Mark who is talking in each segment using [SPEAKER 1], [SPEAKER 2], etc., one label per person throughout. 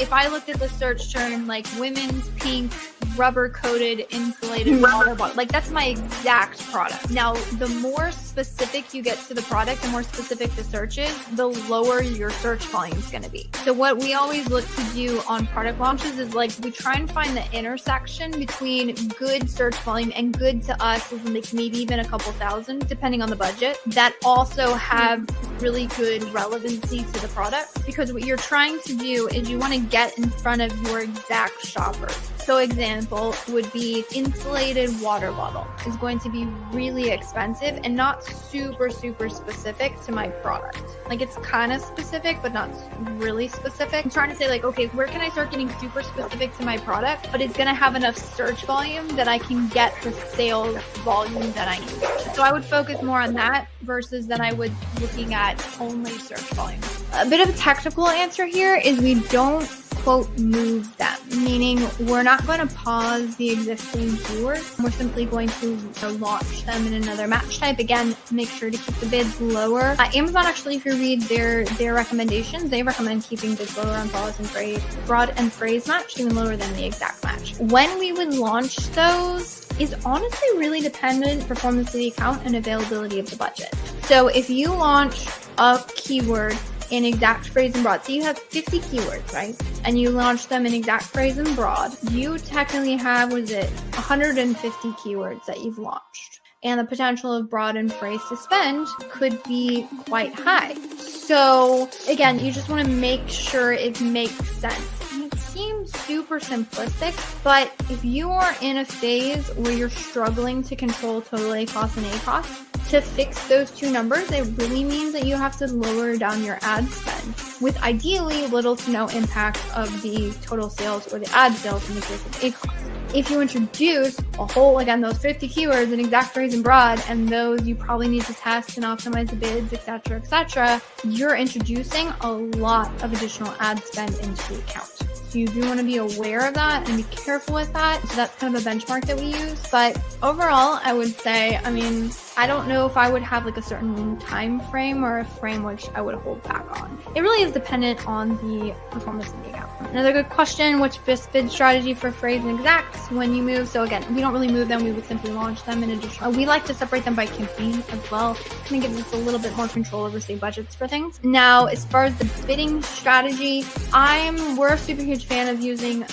[SPEAKER 1] if I looked at the search term like women's pink rubber coated insulated water bottle, like that's my exact product. Now, the more specific you get to the product, the more specific the search is, the lower your search volume is going to be. So what we always look to do on product launches is like we try and find the intersection between good search volume and good to us is like maybe even a couple thousand depending on the budget that also have really good relevancy to the product, because what you're trying to do is you want to get in front of your exact shopper. So example would be insulated water bottle is going to be really expensive and not super specific to my product. Like it's kind of specific, but not really specific. I'm trying to say like, okay, where can I start getting super specific to my product, but it's going to have enough search volume that I can get the sales volume that I need. So I would focus more on that versus than I would looking at only search volume. A bit of a technical answer here is we don't quote move them, meaning we're not going to pause the existing keywords. We're simply going to launch them in another match type. Again, make sure to keep the bids lower. Amazon actually, if you read their recommendations, they recommend keeping bids lower on broad and phrase match, even lower than the exact match. When we would launch those is honestly really dependent performance of the account and availability of the budget. So if you launch a keyword in exact phrase and broad, so you have 50 keywords, right? And you launch them in exact phrase and broad, you technically have, 150 keywords that you've launched. And the potential of broad and phrase to spend could be quite high. So again, you just want to make sure it makes sense. It seems super simplistic, but if you are in a phase where you're struggling to control total ACoS and ACoS, to fix those two numbers, it really means that you have to lower down your ad spend with ideally little to no impact of the total sales or the ad sales in the case of ACoS. If you introduce a whole, again, those 50 keywords in exact phrase and broad, and those you probably need to test and optimize the bids, etc., you're introducing a lot of additional ad spend into the account. So you do want to be aware of that and be careful with that. So that's kind of a benchmark that we use. But overall, I would say, I don't know if I would have like a certain time frame or a frame which I would hold back on. It really is dependent on the performance of the account. Another good question, which best bid strategy for phrase and exacts when you move? So again, we don't really move them. We would simply launch them in addition. We like to separate them by campaign as well. Kind of gives us a little bit more control over, say, budgets for things. Now, as far as the bidding strategy, we're a super huge fan of using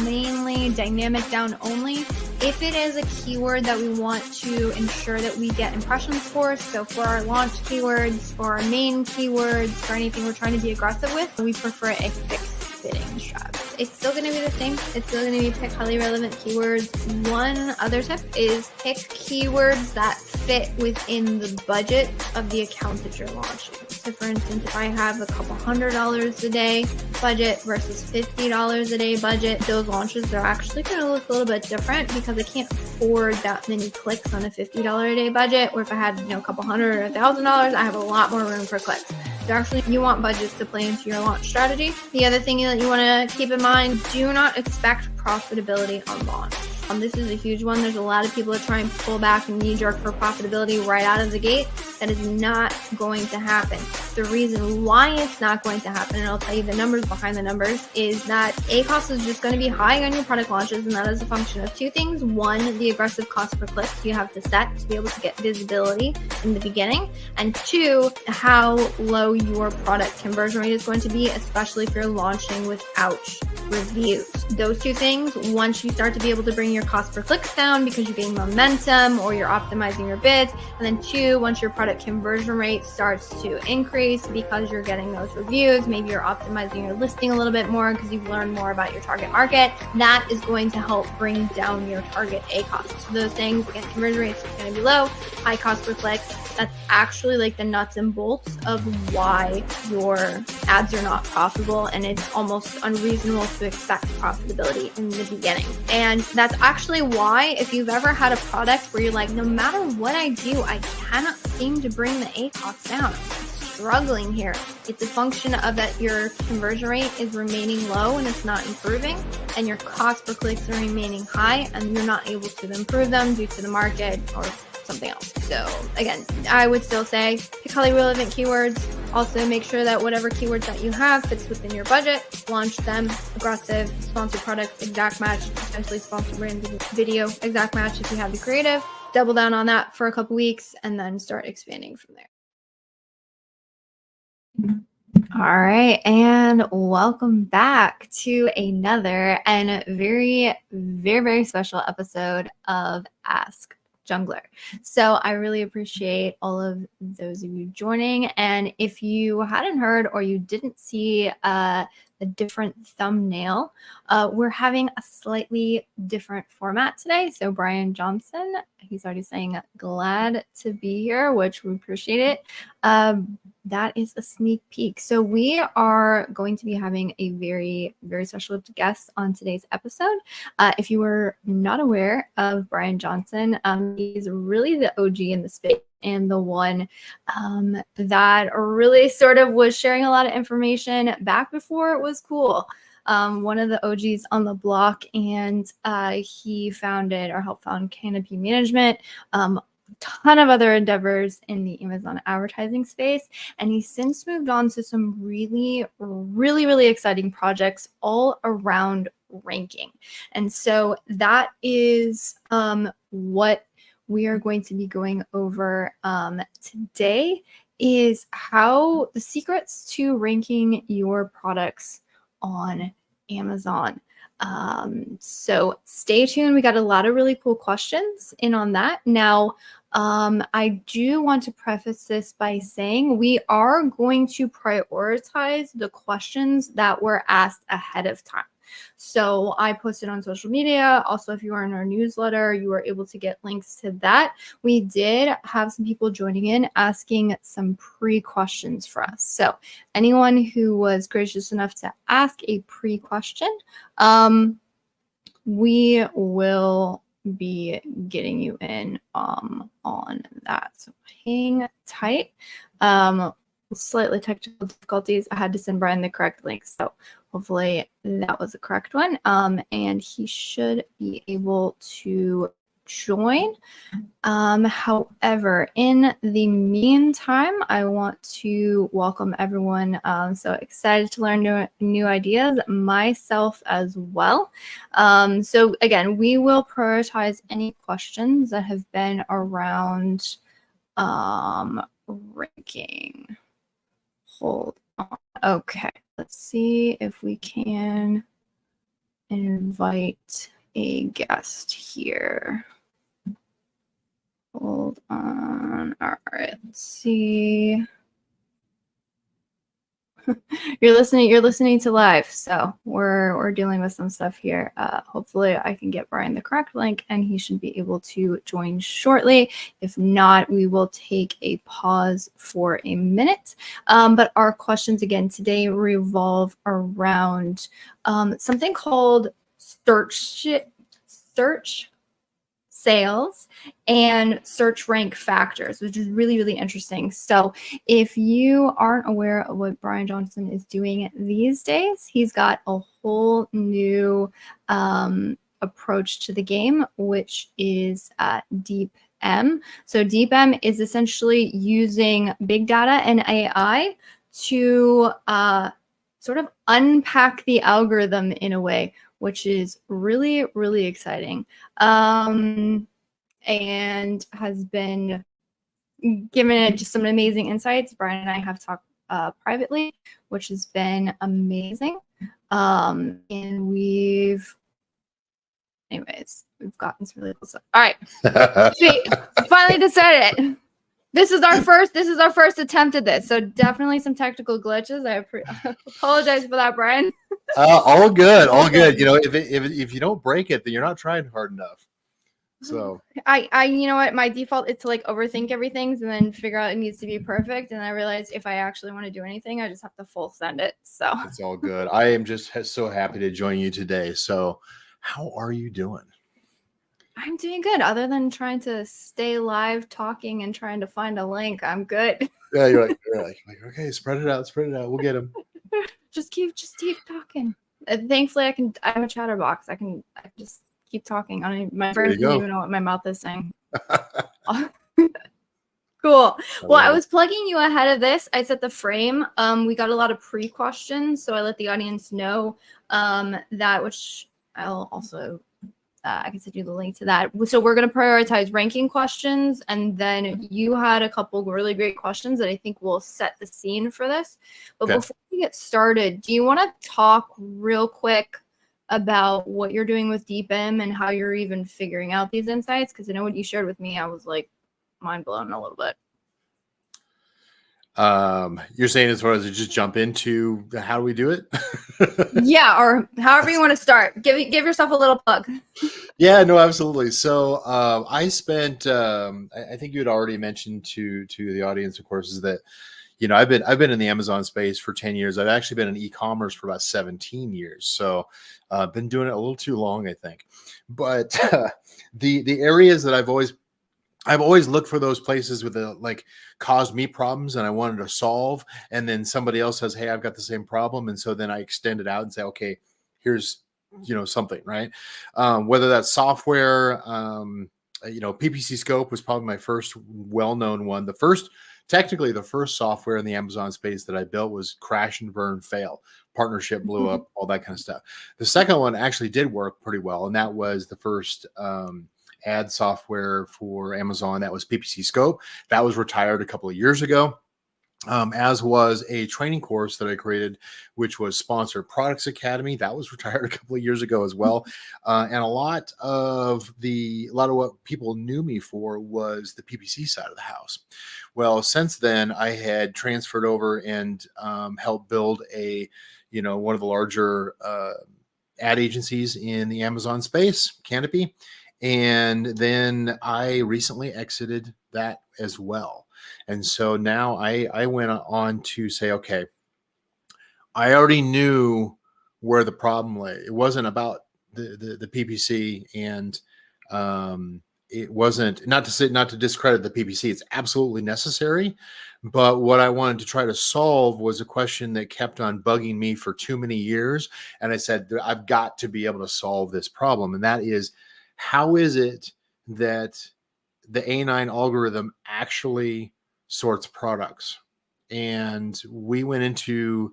[SPEAKER 1] mainly dynamic down only. If it is a keyword that we want to ensure that we get impressions for, so for our launch keywords, for our main keywords, for anything we're trying to be aggressive with, we prefer a fixed bidding strategy. It's still going to be the same. It's still going to be pick highly relevant keywords. One other tip is pick keywords that fit within the budget of the account that you're launching. So for instance, if I have a couple $100 a day budget versus $50 a day budget, those launches are actually going to look a little bit different because I can't afford that many clicks on a $50 a day budget. Or if I had, a couple $100 or $1,000, I have a lot more room for clicks. So actually, you want budgets to play into your launch strategy. The other thing that you want to keep in mind, do not expect profitability on launch. This is a huge one. There's a lot of people that try and pull back and knee-jerk for profitability right out of the gate. That is not going to happen. The reason why it's not going to happen, and I'll tell you the numbers behind the numbers, is that ACoS is just going to be high on your product launches, and that is a function of two things. One, the aggressive cost per click you have to set to be able to get visibility in the beginning, and two, how low your product conversion rate is going to be, especially if you're launching without reviews. Those two things, once you start to be able to bring your cost per clicks down because you gain momentum or you're optimizing your bids, and then two, once your product conversion rate starts to increase because you're getting those reviews, maybe you're optimizing your listing a little bit more because you've learned more about your target market, that is going to help bring down your target ACoS. So those things, again, conversion rates are going to be low, high cost per clicks. That's actually like the nuts and bolts of why your ads are not profitable, and it's almost unreasonable to expect profitability in the beginning. And that's actually why, if you've ever had a product where you're like, no matter what I do, I cannot seem to bring the ACoS down, I'm struggling here, it's a function of that your conversion rate is remaining low and it's not improving, and your cost per clicks are remaining high and you're not able to improve them due to the market or something else. So again, I would still say pick highly relevant keywords, Also, make sure that whatever keywords that you have fits within your budget. Launch them. Aggressive, sponsored products, exact match, potentially sponsored brand video, exact match if you have the creative. Double down on that for a couple weeks and then start expanding from there. All right, and welcome back to another and very, very, very special episode of Ask Junglr. So I really appreciate all of those of you joining. And if you hadn't heard or you didn't see the different thumbnail, we're having a slightly different format today. So Brian Johnson, he's already saying glad to be here, which we appreciate it. That is a sneak peek. So we are going to be having a very, very special guest on today's episode. If you were not aware of Brian Johnson, he's really the OG in the space and the one that really sort of was sharing a lot of information back before it was cool. One of the OGs on the block, and he founded or helped found Canopy Management, ton of other endeavors in the Amazon advertising space, and he's since moved on to some really, really, really exciting projects all around ranking. And so that is what we are going to be going over today, is how the secrets to ranking your products on Amazon. So stay tuned. We got a lot of really cool questions in on that. Now, I do want to preface this by saying we are going to prioritize the questions that were asked ahead of time. So I posted on social media. Also, if you are in our newsletter, you are able to get links to that. We did have some people joining in asking some pre-questions for us. So anyone who was gracious enough to ask a pre-question, we will be getting you in on that. So hang tight. Slightly technical difficulties. I had to send Brian the correct link, so hopefully that was the correct one. And he should be able to join. However, in the meantime, I want to welcome everyone. So excited to learn new ideas, myself as well. So again, we will prioritize any questions that have been around ranking. Hold on. Okay, let's see if we can invite a guest here. Hold on. All right, let's see. You're listening to live, so we're dealing with some stuff here. Hopefully I can get Brian the correct link and he should be able to join shortly. If not, we will take a pause for a minute. But our questions again today revolve around something called search sales and search rank factors, which is really, really interesting. So if you aren't aware of what Brian Johnson is doing these days, he's got a whole new approach to the game, which is DeepM. So DeepM is essentially using big data and AI to sort of unpack the algorithm in a way, which is really, really exciting. And has been given it just some amazing insights. Brian and I have talked privately, which has been amazing. And we've gotten some really cool stuff. All right. Finally decided it. This is our first attempt at this. So definitely some technical glitches. I apologize for that, Brian.
[SPEAKER 2] All good. You know, if you don't break it, then you're not trying hard enough. So
[SPEAKER 1] I you know what, my default is to like overthink everything and then figure out it needs to be perfect. And I realized if I actually want to do anything, I just have to full send it. So
[SPEAKER 2] it's all good. I am just so happy to join you today. So how are you doing?
[SPEAKER 1] I'm doing good. Other than trying to stay live talking and trying to find a link, I'm good.
[SPEAKER 2] Yeah, you're like okay, spread it out. We'll get them.
[SPEAKER 1] just keep talking. Thankfully, I'm a chatterbox. I can just keep talking. My friends don't even know what my mouth is saying. Cool.
[SPEAKER 2] I
[SPEAKER 1] Well, I
[SPEAKER 2] love it.
[SPEAKER 1] was plugging you ahead of this. I set the frame. We got a lot of pre-questions, so I let the audience know that, which I'll also I can send you the link to that. So we're going to prioritize ranking questions, and then you had a couple really great questions that I think will set the scene for this. But
[SPEAKER 2] Okay.
[SPEAKER 1] before we get started, do you want to talk real quick about what you're doing with DeepM and how you're even figuring out these insights? Because I know what you shared with me, I was like mind blown a little bit.
[SPEAKER 2] You're saying as far as just jump into how do we do it?
[SPEAKER 1] Yeah, or however you want to start. Give yourself a little plug.
[SPEAKER 2] Yeah, no, absolutely. So I spent I think you had already mentioned to the audience, of course, is that I've been in the Amazon space for 10 years. I've actually been in e-commerce for about 17 years. So been doing it a little too long, I think. But the areas that I've always looked for those places with like caused me problems and I wanted to solve. And then somebody else says, hey, I've got the same problem. And so then I extend it out and say, okay, here's, something, right? Whether that's software, PPC Scope was probably my first well-known one. Technically the first software in the Amazon space that I built was crash and burn fail. Partnership blew up, all that kind of stuff. The second one actually did work pretty well. And that was the first, ad software for Amazon. That was PPC Scope. That was retired a couple of years ago, as was a training course that I created, which was Sponsored Products Academy. That was retired a couple of years ago as well. And a lot of what people knew me for was the PPC side of the house. Well, since then, I had transferred over and helped build one of the larger ad agencies in the Amazon space, Canopy. And then I recently exited that as well. And so now I went on to say, okay, I already knew where the problem lay. It wasn't about the PPC, and it wasn't not to discredit the PPC. It's absolutely necessary. But what I wanted to try to solve was a question that kept on bugging me for too many years. And I said, I've got to be able to solve this problem. And that is, how is it that the A9 algorithm actually sorts products? And we went into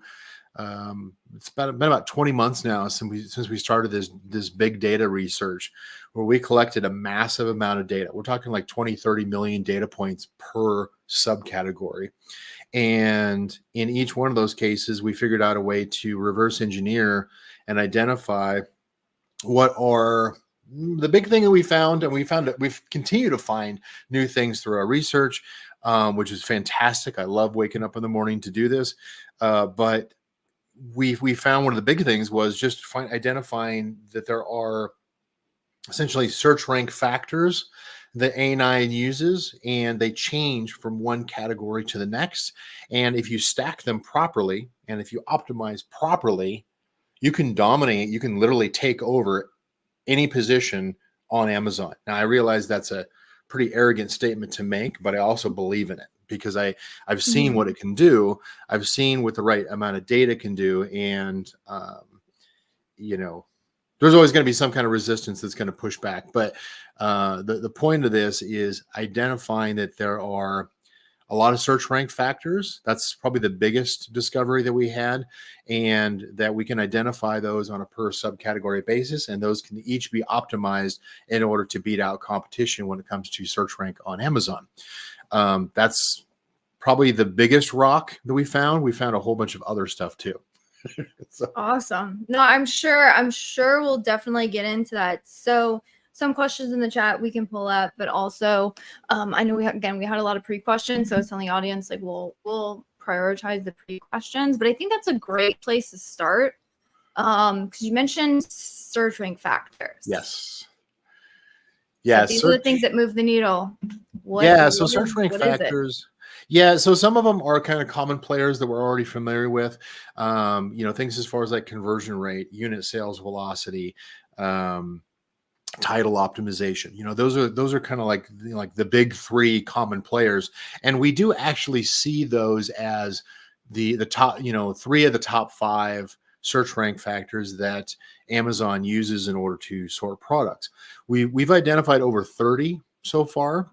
[SPEAKER 2] it's been about 20 months now since we started this big data research, where we collected a massive amount of data. We're talking like 20-30 million data points per subcategory. And in each one of those cases, we figured out a way to reverse engineer and identify what are the big thing that we found. And we've continued to find new things through our research, which is fantastic. I love waking up in the morning to do this. But we found one of the big things was just identifying that there are essentially search rank factors that A9 uses, and they change from one category to the next. And if you stack them properly, and if you optimize properly, you can dominate. You can literally take over any position on Amazon. Now, I realize that's a pretty arrogant statement to make, but I also believe in it because I've seen what it can do. I've seen what the right amount of data can do. And, there's always going to be some kind of resistance that's going to push back. But the point of this is identifying that there are a lot of search rank factors. That's probably the biggest discovery that we had, and that we can identify those on a per subcategory basis, and those can each be optimized in order to beat out competition when it comes to search rank on Amazon. That's probably the biggest rock that we found. We found a whole bunch of other stuff too.
[SPEAKER 1] So. Awesome. No, I'm sure we'll definitely get into that. So some questions in the chat we can pull up, but also I know we had a lot of pre-questions, so it's on the audience, like we'll prioritize the pre-questions, but I think that's a great place to start because you mentioned search rank factors.
[SPEAKER 2] Yes. Yeah.
[SPEAKER 1] So these are the things that move the needle.
[SPEAKER 2] So search rank factors. Yeah, so some of them are kind of common players that we're already familiar with. Things as far as like conversion rate, unit sales velocity, title optimization. Those are kind of like the big three common players, and we do actually see those as the top, three of the top five search rank factors that Amazon uses in order to sort products. We've identified over 30 so far.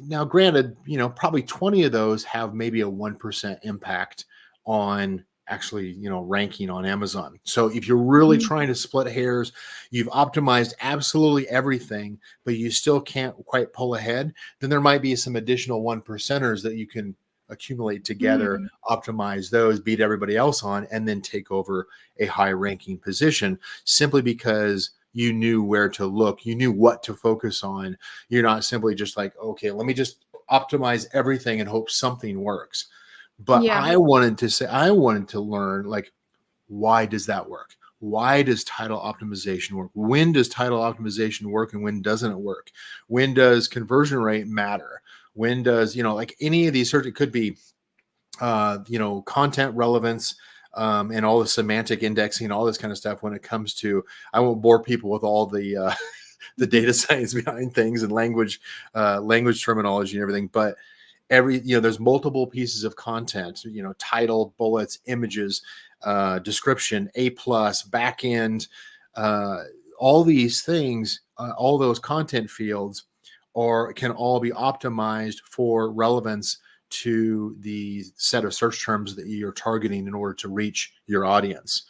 [SPEAKER 2] Now, granted, probably 20 of those have maybe a 1% impact on actually, ranking on Amazon. So if you're really
[SPEAKER 1] Mhm.
[SPEAKER 2] trying to split hairs, you've optimized absolutely everything, but you still can't quite pull ahead, then there might be some additional 1%ers that you can accumulate together,
[SPEAKER 1] Mm.
[SPEAKER 2] optimize those, beat everybody else on, and then take over a high ranking position simply because you knew where to look, you knew what to focus on. You're not simply just like, okay, let me just optimize everything and hope something works. But
[SPEAKER 1] Yeah.
[SPEAKER 2] I wanted to learn, like, why does that work? Why does title optimization work? When does title optimization work and when doesn't it work? When does conversion rate matter? When does, like any of these search, it could be, content relevance, and all the semantic indexing, all this kind of stuff when it comes to, I won't bore people with all the data science behind things and language terminology and everything, but there's multiple pieces of content, title, bullets, images, description, A plus, back end, all these things, all those content fields can all be optimized for relevance to the set of search terms that you're targeting in order to reach your audience.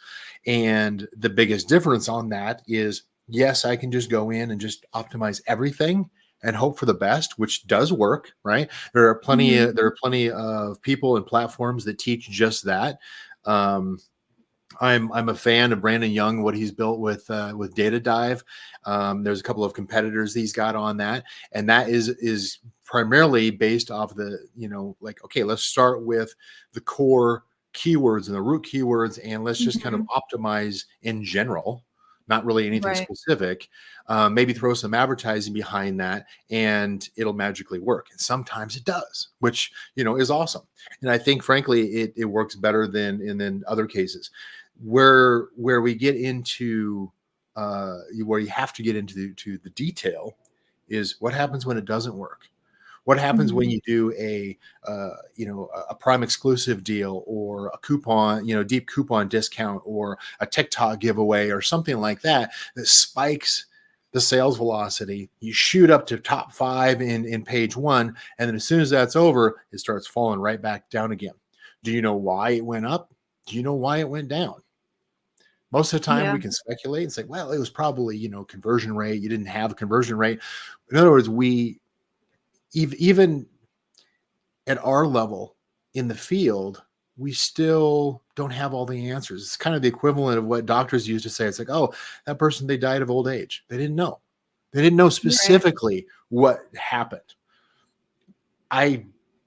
[SPEAKER 2] And the biggest difference on that is, yes, I can just go in and just optimize everything and hope for the best, which does work, right? There are
[SPEAKER 1] Mhm.
[SPEAKER 2] plenty of people and platforms that teach just that. Um, I'm a fan of Brandon Young, what he's built with Data Dive. There's a couple of competitors he's got on that, and that is primarily based off the, like, okay, let's start with the core keywords and the root keywords, and let's just kind of
[SPEAKER 1] Mhm.
[SPEAKER 2] optimize in general, not really anything
[SPEAKER 1] Right.
[SPEAKER 2] specific. Maybe throw some advertising behind that, and it'll magically work. And sometimes it does, which is awesome. And I think, frankly, it works better than other cases where we get into where you have to get into the detail is what happens when it doesn't work. What happens when
[SPEAKER 1] Mhm.
[SPEAKER 2] you do a Prime exclusive deal or a coupon, deep coupon discount or a TikTok giveaway or something like that that spikes the sales velocity? You shoot up to top 5 in page 1, and then as soon as that's over, it starts falling right back down again. Do you know why it went up? Do you know why it went down? Most of the time
[SPEAKER 1] Yeah.
[SPEAKER 2] we can speculate and say, well, it was probably, conversion rate. You didn't have a conversion rate. In other words, we even at our level in the field, we still don't have all the answers. It's kind of the equivalent of what doctors used to say. It's like, oh, that person, they died of old age. They didn't know. They didn't know
[SPEAKER 1] Right.
[SPEAKER 2] specifically what happened. I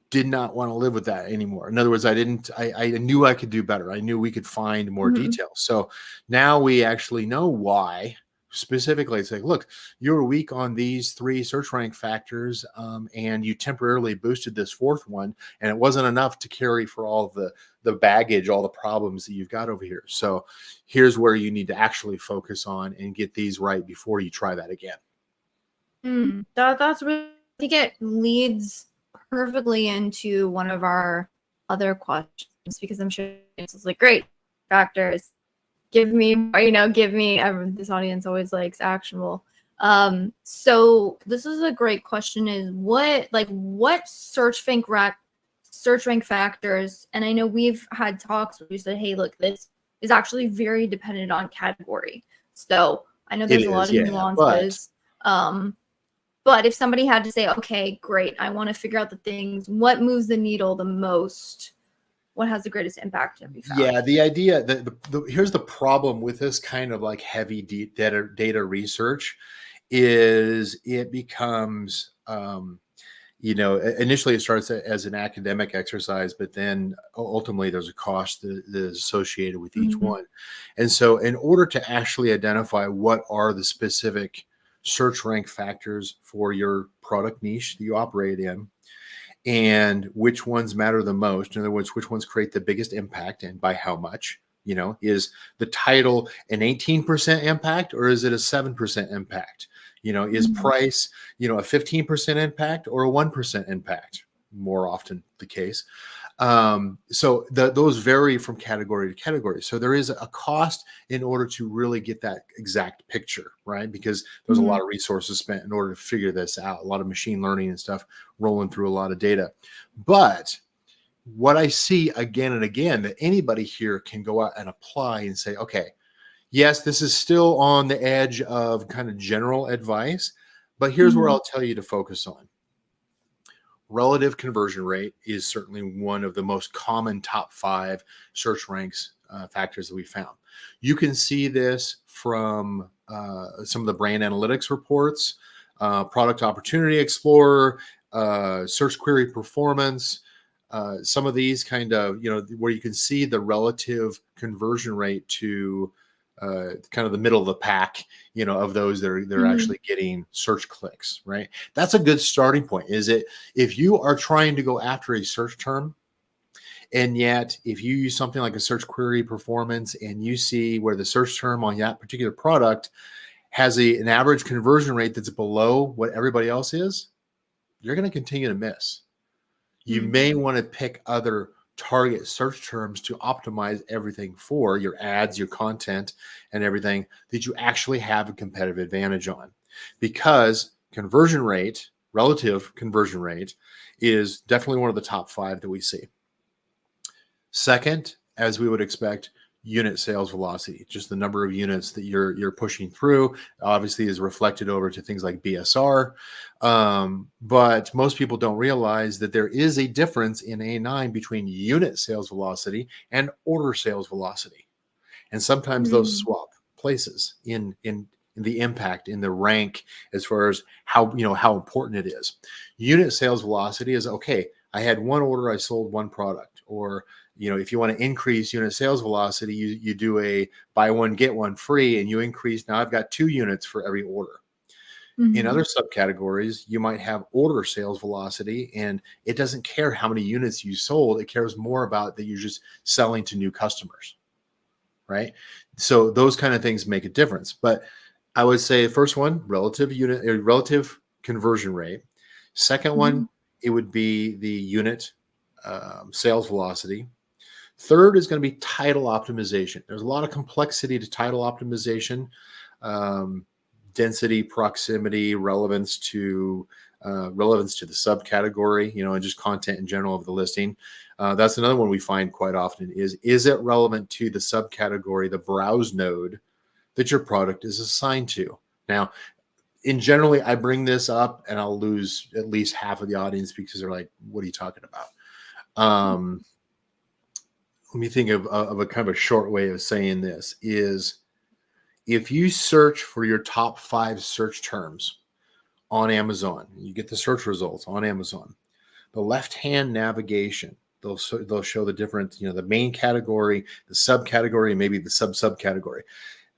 [SPEAKER 2] did not want to live with that anymore. In other words, I knew I could do better. I knew we could find more
[SPEAKER 1] Mhm.
[SPEAKER 2] details. So now we actually know why specifically. It's like, look, you were weak on these 3 search rank factors, and you temporarily boosted this 4th one, and it wasn't enough to carry for all the baggage, all the problems that you've got over here. So here's where you need to actually focus on and get these right before you try that again.
[SPEAKER 1] That's really, I think it leads perfectly into one of our other questions, because I'm sure it's like, great factors. Give me, give me. This audience always likes actionable. So this is a great question: is what search rank factors? And I know we've had talks where we said, hey, look, this is actually very dependent on category. So I know
[SPEAKER 2] It
[SPEAKER 1] there's a lot
[SPEAKER 2] is,
[SPEAKER 1] of
[SPEAKER 2] yeah, but
[SPEAKER 1] nuances. But if somebody had to say, okay, great, I want to figure out the things, what moves the needle the most, what has the greatest impact, have you
[SPEAKER 2] yeah,
[SPEAKER 1] found?
[SPEAKER 2] the idea that here's the problem with this kind of like heavy data research is it becomes, initially it starts as an academic exercise, but then ultimately there's a cost that is associated with each
[SPEAKER 1] Mhm.
[SPEAKER 2] one. And so in order to actually identify what are the specific search rank factors for your product niche that you operate in, and which ones matter the most. In other words, which ones create the biggest impact and by how much? Is the title an 18% impact or is it a 7% impact? Is
[SPEAKER 1] Mhm.
[SPEAKER 2] price, a 15% impact or a 1% impact? More often the case. So those vary from category to category. So there is a cost in order to really get that exact picture, right? Because there's a lot
[SPEAKER 1] Mhm.
[SPEAKER 2] of resources spent in order to figure this out, a lot of machine learning and stuff rolling through a lot of data. But what I see again and again that anybody here can go out and apply and say, okay, yes, this is still on the edge of kind of general advice, but here's where
[SPEAKER 1] Mhm.
[SPEAKER 2] I'll tell you to focus on. Relative conversion rate is certainly one of the most common top 5 search ranks factors that we found. You can see this from some of the brand analytics reports, Product Opportunity Explorer, Search Query Performance, some of these kind of, where you can see the relative conversion rate to kind of the middle of the pack, of those that are they're
[SPEAKER 1] Mhm.
[SPEAKER 2] actually getting search clicks, right? That's a good starting point. Is it if you are trying to go after a search term, and yet if you use something like a search query performance and you see where the search term on that particular product has an average conversion rate that's below what everybody else is, you're going to continue to miss. You
[SPEAKER 1] Mhm.
[SPEAKER 2] may want to pick other target search terms to optimize everything for your ads, your content, and everything that you actually have a competitive advantage on. Because conversion rate, relative conversion rate, is definitely one of the top 5 that we see. Second, as we would expect, unit sales velocity, just the number of units that you're pushing through, obviously is reflected over to things like BSR. But most people don't realize that there is a difference in A9 between unit sales velocity and order sales velocity. And sometimes those
[SPEAKER 1] Mhm.
[SPEAKER 2] swap places in the impact, in the rank, as far as how important it is. Unit sales velocity is okay. I had one order, I sold one product. Or if you want to increase unit sales velocity, you do a buy one get one free, and you increase. Now I've got 2 units for every order. In
[SPEAKER 1] Mhm.
[SPEAKER 2] other subcategories, you might have order sales velocity, and it doesn't care how many units you sold. It cares more about that you're just selling to new customers, right? So those kind of things make a difference. But I would say first one, relative conversion rate. Second
[SPEAKER 1] Mhm.
[SPEAKER 2] one, it would be the unit sales velocity. Third is going to be title optimization. There's a lot of complexity to title optimization, um, density, proximity, relevance to the subcategory, and just content in general of the listing. That's another one we find quite often is it relevant to the subcategory, the browse node that your product is assigned to? Now, in generally, I bring this up and I'll lose at least half of the audience because they're like, what are you talking about? Let me think of a kind of a short way of saying this is if you search for your top 5 search terms on Amazon, you get the search results on Amazon. The left-hand navigation, they'll show the different, the main category, the subcategory, and maybe the subcategory.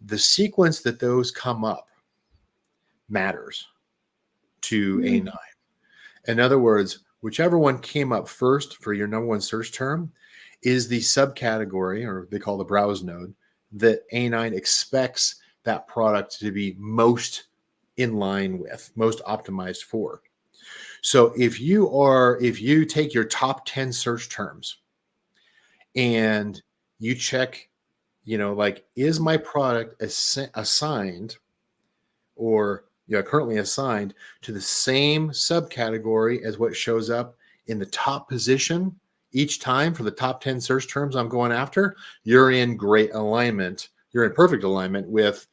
[SPEAKER 2] The sequence that those come up matters to
[SPEAKER 1] Mhm.
[SPEAKER 2] A9. In other words, whichever one came up first for your number one search term is the subcategory, or they call the browse node, that A9 expects that product to be most in line with, most optimized for. So if you take your top 10 search terms and you check, like, is my product assigned or currently assigned to the same subcategory as what shows up in the top position each time for the top 10 search terms I'm going after, you're in great alignment. You're in perfect alignment with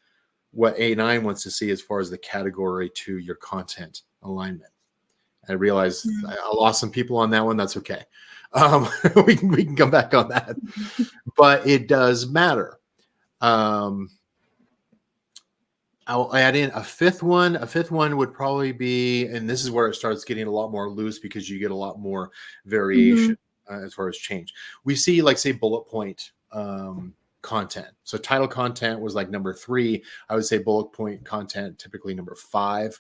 [SPEAKER 2] what A9 wants to see as far as the category to your content alignment. I realize
[SPEAKER 1] Mhm.
[SPEAKER 2] I lost some people on that one. That's okay. Um, we can come back on that,
[SPEAKER 1] Mhm.
[SPEAKER 2] but it does matter. Um, I'll add in a fifth one. A fifth one would probably be, and this is where it starts getting a lot more loose because you get a lot more variation
[SPEAKER 1] Mhm.
[SPEAKER 2] as far as change. We see, like, say, bullet point content. So title content was like number 3. I would say bullet point content typically number 5.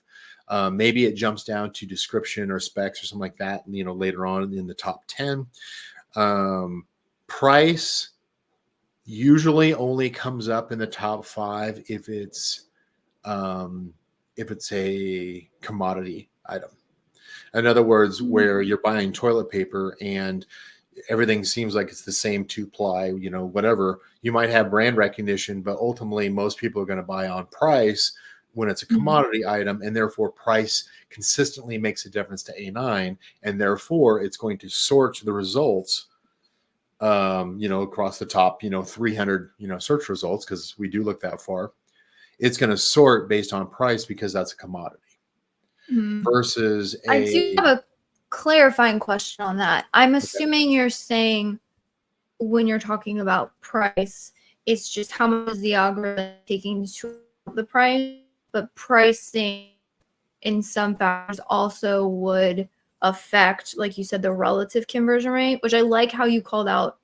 [SPEAKER 2] Maybe it jumps down to description or specs or something like that, later on in the top 10. Price usually only comes up in the top 5 um, if it's a commodity item. In other words,
[SPEAKER 1] Mhm.
[SPEAKER 2] where you're buying toilet paper and everything seems like it's the same two-ply, you know, whatever. You might have brand recognition, but ultimately most people are going to buy on price when it's a commodity item, and therefore price consistently makes a difference to A9, and therefore it's going to sort the results, you know, across the top, you know, 300, you know, search results, because we do look that far. It's going to sort based on price because that's a commodity. Versus
[SPEAKER 1] I do have a clarifying question on that. I'm assuming you're saying when you're talking about price, it's just how much is the algorithm taking to the price, but pricing in some factors also would affect, like you said, the relative conversion rate, which I like how you called out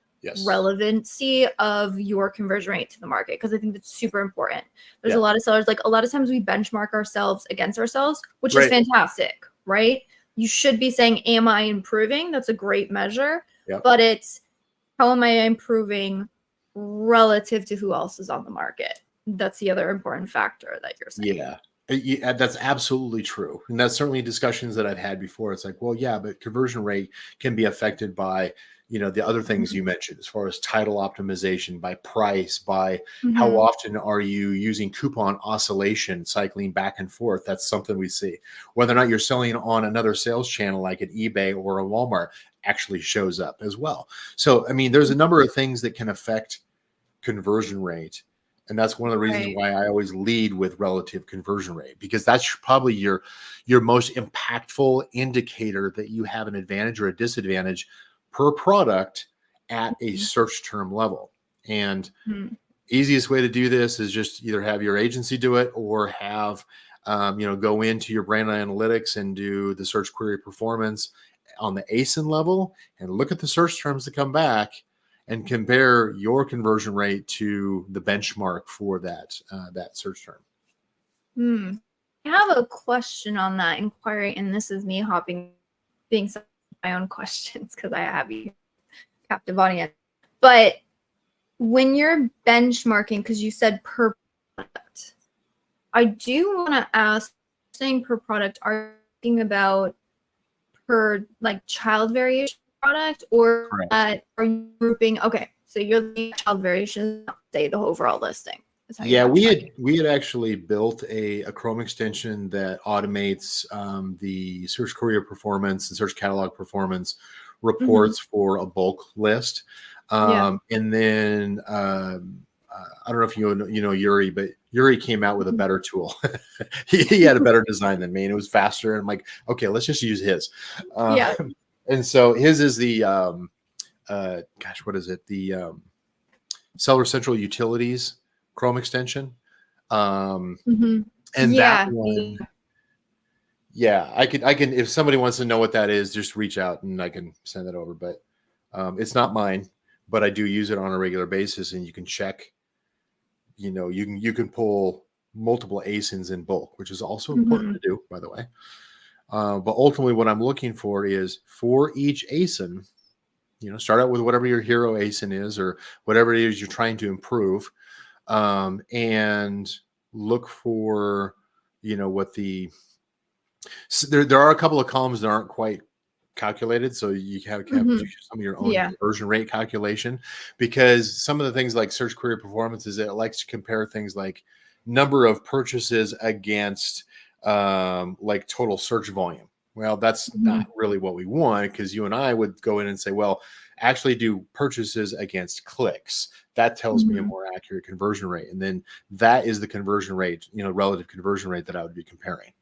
[SPEAKER 1] relevancy of your conversion rate to the market, because I think that's super important. There's a lot of sellers, like a lot of times we benchmark ourselves against ourselves, which is fantastic, right? You should be saying, am I improving? That's a great measure, but it's how am I improving relative to who else is on the market? That's the other important factor that you're saying.
[SPEAKER 2] Yeah, that's absolutely true. And that's certainly discussions that I've had before. It's like, well, yeah, but conversion rate can be affected by, you know, the other things you mentioned, as far as title optimization, by price, by how often are you using coupon oscillation, cycling back and forth. That's something we see. Whether or not you're selling on another sales channel like an eBay or a Walmart actually shows up as well. So, I mean, there's a number of things that can affect conversion rate. And that's one of the reasons why I always lead with relative conversion rate, because that's probably your most impactful indicator that you have an advantage or a disadvantage per product at a search term level. And easiest way to do this is just either have your agency do it, or have, you know, go into your brand analytics and do the search query performance on the ASIN level and look at the search terms that come back and compare your conversion rate to the benchmark for that that search term.
[SPEAKER 1] I have a question on that inquiry, and this is me being some of my own questions because I have a captive audience. But when you're benchmarking, because you said per product, I do want to ask, saying per product, are you thinking about per like child variation product, or are you grouping? Okay, so you're looking at child variation, say the overall listing.
[SPEAKER 2] Yeah, we had actually built a Chrome extension that automates the search query performance and search catalog performance reports for a bulk list. And then I don't know if you know Yuri, but Yuri came out with a better tool. he had a better design than me, and it was faster. And I'm like, okay, let's just use his. And so his is the gosh, what is it? The Seller Central Utilities Chrome extension. And that one, I can, if somebody wants to know what that is, just reach out and I can send that over. But it's not mine, but I do use it on a regular basis, and you can check, you know, you can pull multiple ASINs in bulk, which is also important to do, by the way. But ultimately what I'm looking for is, for each ASIN, you know, start out with whatever your hero ASIN is, or whatever it is you're trying to improve, and look for, you know, what there are a couple of columns that aren't quite calculated, so you have to do some of your own conversion rate calculation, because some of the things like search query performance is it likes to compare things like number of purchases against like total search volume. Well, that's not really what we want, because you and I would go in and say, well, actually do purchases against clicks. That tells me a more accurate conversion rate. And then that is the conversion rate, you know, relative conversion rate that I would be comparing.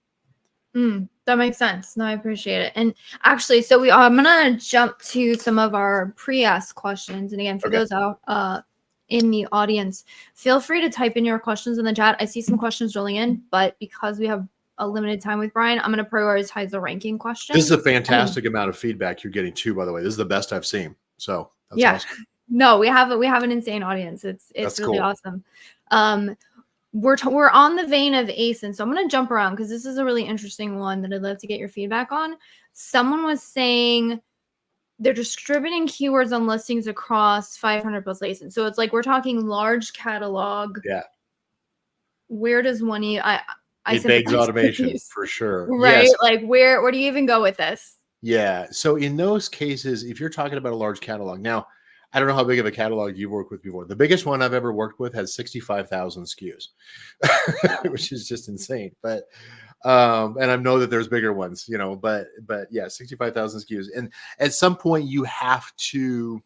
[SPEAKER 1] That makes sense. No, I appreciate it. And actually, so I'm going to jump to some of our pre-asked questions. And again, for those out in the audience, feel free to type in your questions in the chat. I see some questions rolling in, but because we have a limited time with Brian, I'm going to prioritize the ranking question.
[SPEAKER 2] This is a fantastic amount of feedback you're getting too, by the way. This is the best I've seen. So that's awesome.
[SPEAKER 1] No, we have an insane audience. It's really awesome. We're on the vein of ASIN, so I'm going to jump around because this is a really interesting one that I'd love to get your feedback on. Someone was saying they're distributing keywords on listings across 500 plus ASIN. So it's like we're talking large catalog.
[SPEAKER 2] Yeah.
[SPEAKER 1] Where does one? It begs
[SPEAKER 2] automation for sure.
[SPEAKER 1] Right? Yes. Like where do you even go with this?
[SPEAKER 2] Yeah. So in those cases, if you're talking about a large catalog, now I don't know how big of a catalog you've worked with before. The biggest one I've ever worked with has 65,000 SKUs, which is just insane. But and I know that there's bigger ones, but yeah, 65,000 SKUs. And at some point you have to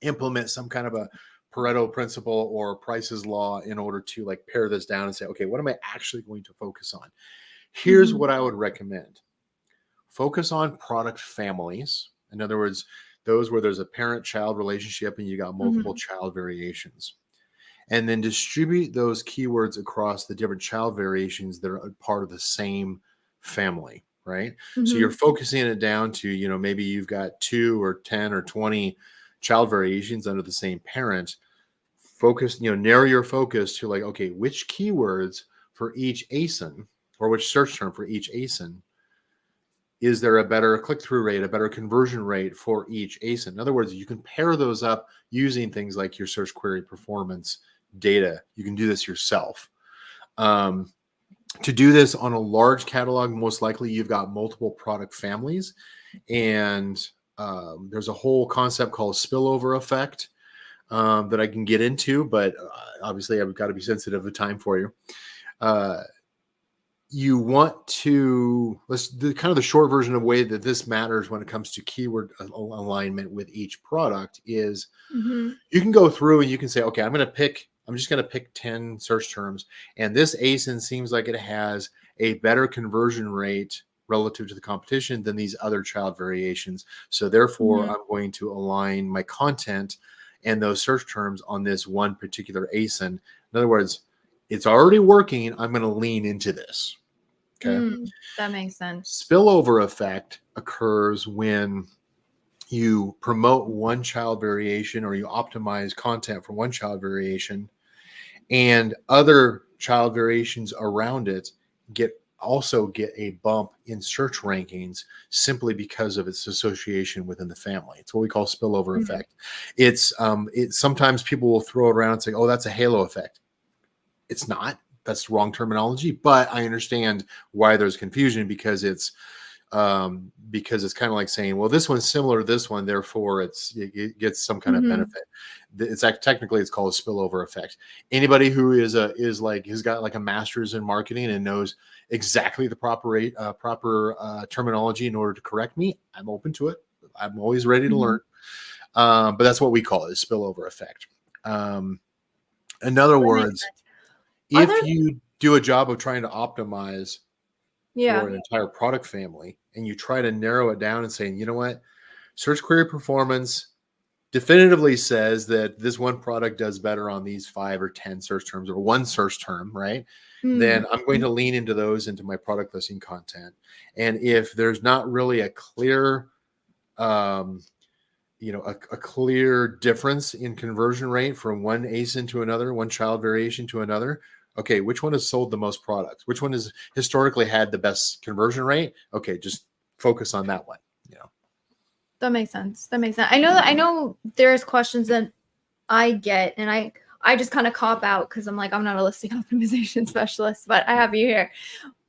[SPEAKER 2] implement some kind of a Pareto principle or Price's law in order to like pare this down and say, okay, what am I actually going to focus on? Here's
[SPEAKER 1] Mm-hmm.
[SPEAKER 2] what I would recommend. Focus on product families. In other words, those where there's a parent-child relationship and you got multiple
[SPEAKER 1] Mm-hmm.
[SPEAKER 2] child variations. And then distribute those keywords across the different child variations that are part of the same family, right? So
[SPEAKER 1] Mm-hmm.
[SPEAKER 2] you're focusing it down to, maybe you've got 2 or 10 or 20 child variations under the same parent. Focus, narrow your focus to like, okay, which keywords for each ASIN or which search term for each ASIN is there a better click-through rate, a better conversion rate for each ASIN? In other words, you can pair those up using things like your search query performance data. You can do this yourself. To do this on a large catalog, most likely you've got multiple product families, and there's a whole concept called spillover effect that I can get into, but obviously I've got to be sensitive of time for you. You want to kind of the short version of way that this matters when it comes to keyword alignment with each product is
[SPEAKER 1] Mm-hmm.
[SPEAKER 2] you can go through and you can say, okay, I'm just going to pick 10 search terms. And this ASIN seems like it has a better conversion rate relative to the competition than these other child variations. So therefore
[SPEAKER 1] Mm-hmm.
[SPEAKER 2] I'm going to align my content and those search terms on this one particular ASIN. In other words, it's already working. I'm going to lean into this. Okay.
[SPEAKER 1] That makes sense.
[SPEAKER 2] Spillover effect occurs when you promote one child variation or you optimize content for one child variation and other child variations around it also get a bump in search rankings simply because of its association within the family. It's what we call spillover
[SPEAKER 1] Mm-hmm.
[SPEAKER 2] effect. It's sometimes people will throw it around and say, oh, that's a halo effect. It's not. That's the wrong terminology, but I understand why there's confusion because it's kind of like saying, well, this one's similar to this one, therefore it gets some kind of
[SPEAKER 1] Mm-hmm.
[SPEAKER 2] benefit. Technically it's called a spillover effect. Anybody who has got like a master's in marketing and knows exactly the proper terminology in order to correct me, I'm open to it. I'm always ready to
[SPEAKER 1] Mm-hmm.
[SPEAKER 2] learn. But that's what we call it, spillover effect. In other
[SPEAKER 1] That makes
[SPEAKER 2] words,
[SPEAKER 1] sense. Are there?
[SPEAKER 2] if you do a job of trying to optimize for
[SPEAKER 1] Yeah.
[SPEAKER 2] an entire product family and you try to narrow it down and saying, you know what, search query performance definitively says that this one product does better on these 5 or 10 search terms or one search term, right? Then I'm going to lean into those into my product listing content. And if there's not really a clear a clear difference in conversion rate from one ASIN to another, one child variation to another. Okay, which one has sold the most products? Which one has historically had the best conversion rate? Okay, just focus on that one.
[SPEAKER 1] That makes sense. That makes sense. I know there's questions that I get, and I just kind of cop out because I'm like, I'm not a listing optimization specialist, but I have you here.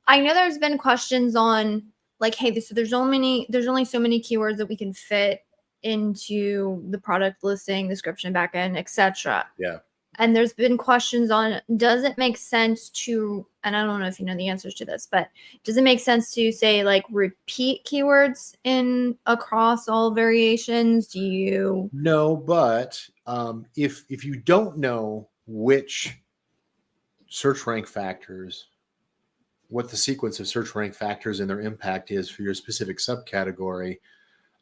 [SPEAKER 1] I know there's been questions on like, hey, there's only so many keywords that we can fit into the product listing, description, backend, etc.
[SPEAKER 2] Yeah.
[SPEAKER 1] And there's been questions on, does it make sense to, and I don't know if you know the answers to this, but does it make sense to say like repeat keywords in across all variations? Do you?
[SPEAKER 2] No, but if you don't know which search rank factors, what the sequence of search rank factors and their impact is for your specific subcategory,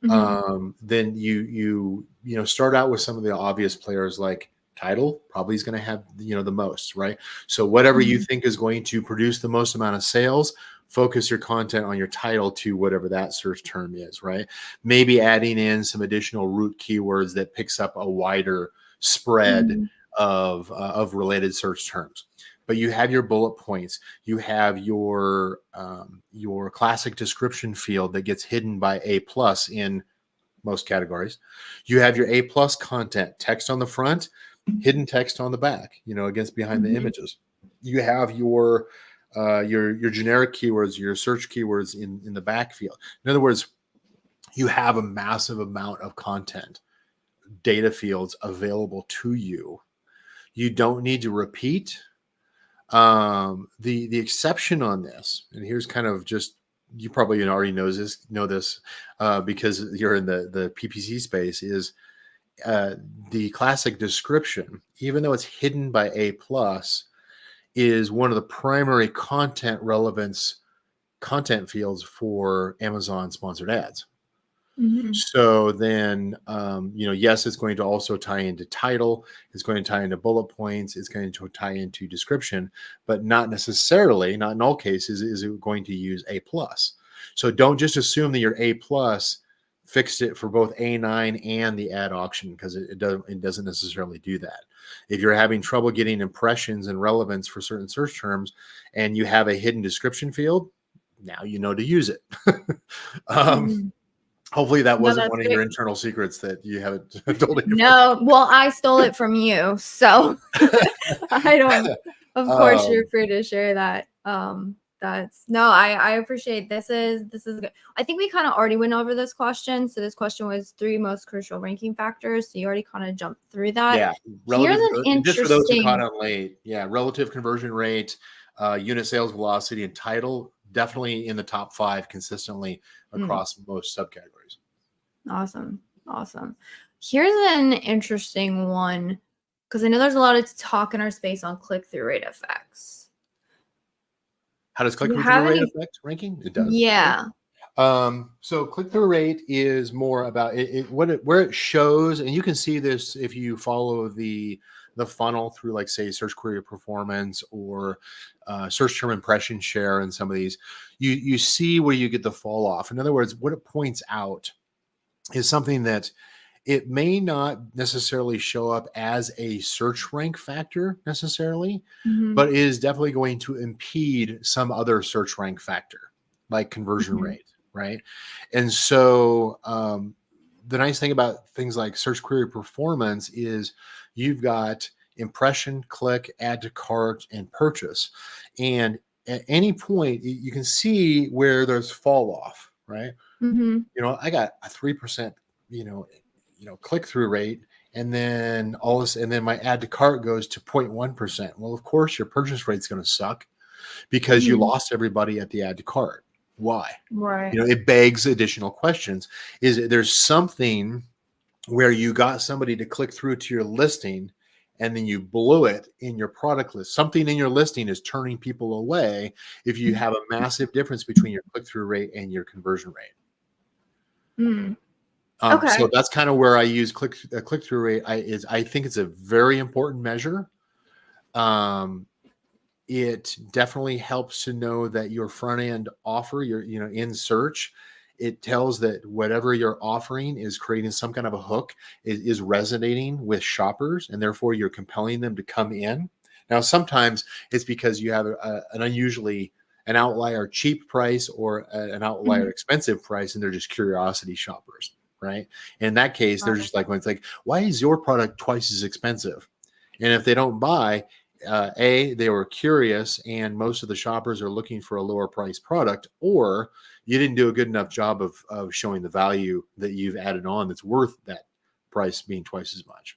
[SPEAKER 2] then you start out with some of the obvious players like title probably is going to have the most, right? So whatever you think is going to produce the most amount of sales, focus your content on your title to whatever that search term is, right? Maybe adding in some additional root keywords that picks up a wider spread of related search terms. But you have your bullet points. You have your classic description field that gets hidden by A+ in most categories. You have your A+ content, text on the front, hidden text on the back, against behind the images. You have your generic keywords, your search keywords in the back field. In other words, you have a massive amount of content, data fields available to you. You don't need to repeat. The exception on this, and here's kind of just, you probably already know this because you're in the PPC space, is the classic description, even though it's hidden by A plus, is one of the primary content fields for Amazon sponsored ads.
[SPEAKER 1] Mhm.
[SPEAKER 2] So then, yes, it's going to also tie into title. It's going to tie into bullet points. It's going to tie into description, but not necessarily, not in all cases, is it going to use A plus. So don't just assume that your A plus fixed it for both A9 and the ad auction, because it doesn't necessarily do that. If you're having trouble getting impressions and relevance for certain search terms, and you have a hidden description field, now you know to use it.
[SPEAKER 1] Mhm.
[SPEAKER 2] Hopefully that
[SPEAKER 1] No,
[SPEAKER 2] wasn't
[SPEAKER 1] that's
[SPEAKER 2] one of
[SPEAKER 1] great.
[SPEAKER 2] your internal secrets that you haven't told anyone.
[SPEAKER 1] No, well, I stole it from you, so I don't. Of course, you're
[SPEAKER 2] Um,
[SPEAKER 1] free to share that. That's no, I appreciate this is good. I think we kind of already went over this question. So this question was 3 most crucial ranking factors. So you already kind of jumped through that.
[SPEAKER 2] yeah,
[SPEAKER 1] Here's
[SPEAKER 2] relative,
[SPEAKER 1] an
[SPEAKER 2] just for those who caught
[SPEAKER 1] interesting.
[SPEAKER 2] on late. Yeah, relative conversion rate, unit sales velocity, and title definitely in the top 5 consistently
[SPEAKER 1] Mm,
[SPEAKER 2] across most subcategories.
[SPEAKER 1] awesome, awesome. Here's an interesting one because I know there's a lot of talk in our space on click-through rate effects.
[SPEAKER 2] How does
[SPEAKER 1] Do you
[SPEAKER 2] click-through
[SPEAKER 1] have
[SPEAKER 2] rate
[SPEAKER 1] any?
[SPEAKER 2] affect ranking? It does.
[SPEAKER 1] Yeah.
[SPEAKER 2] So click-through rate is more about where it shows, and you can see this if you follow the funnel through, like, say, search query performance or search term impression share, and some of these, you see where you get the fall off. In other words, what it points out is something that it may not necessarily show up as a search rank factor necessarily,
[SPEAKER 1] Mhm,
[SPEAKER 2] but it is definitely going to impede some other search rank factor, like conversion
[SPEAKER 1] mhm,
[SPEAKER 2] rate, right? And so the nice thing about things like search query performance is you've got impression, click, add to cart, and purchase. And at any point, you can see where there's fall off, right?
[SPEAKER 1] mhm,
[SPEAKER 2] I got a 3%, you know, click through rate, and then all this, and then my add to cart goes to 0.1%. Well, of course, your purchase rate's going to suck because you
[SPEAKER 1] mhm.
[SPEAKER 2] lost everybody at the add to cart. Why?
[SPEAKER 1] Right.
[SPEAKER 2] It begs additional questions. There's something where you got somebody to click through to your listing and then you blew it in your product list? Something in your listing is turning people away if you have a massive difference between your click through rate and your conversion rate.
[SPEAKER 1] Mm.
[SPEAKER 2] So
[SPEAKER 1] Okay.
[SPEAKER 2] that's kind of where I use click through rate. I think it's a very important measure. Um, it definitely helps to know that your front end offer, your in search, it tells that whatever you're offering is creating some kind of a hook, is resonating with shoppers, and therefore you're compelling them to come in. Now, sometimes it's because you have an outlier cheap price or an outlier
[SPEAKER 1] Mhm.
[SPEAKER 2] expensive price, and they're just curiosity shoppers, right? In that case, they're
[SPEAKER 1] Got it.
[SPEAKER 2] just like, when it's like, why is your product twice as expensive? And if they don't buy, they were curious, and most of the shoppers are looking for a lower price product, or you didn't do a good enough job of showing the value that you've added on that's worth that price being twice as much.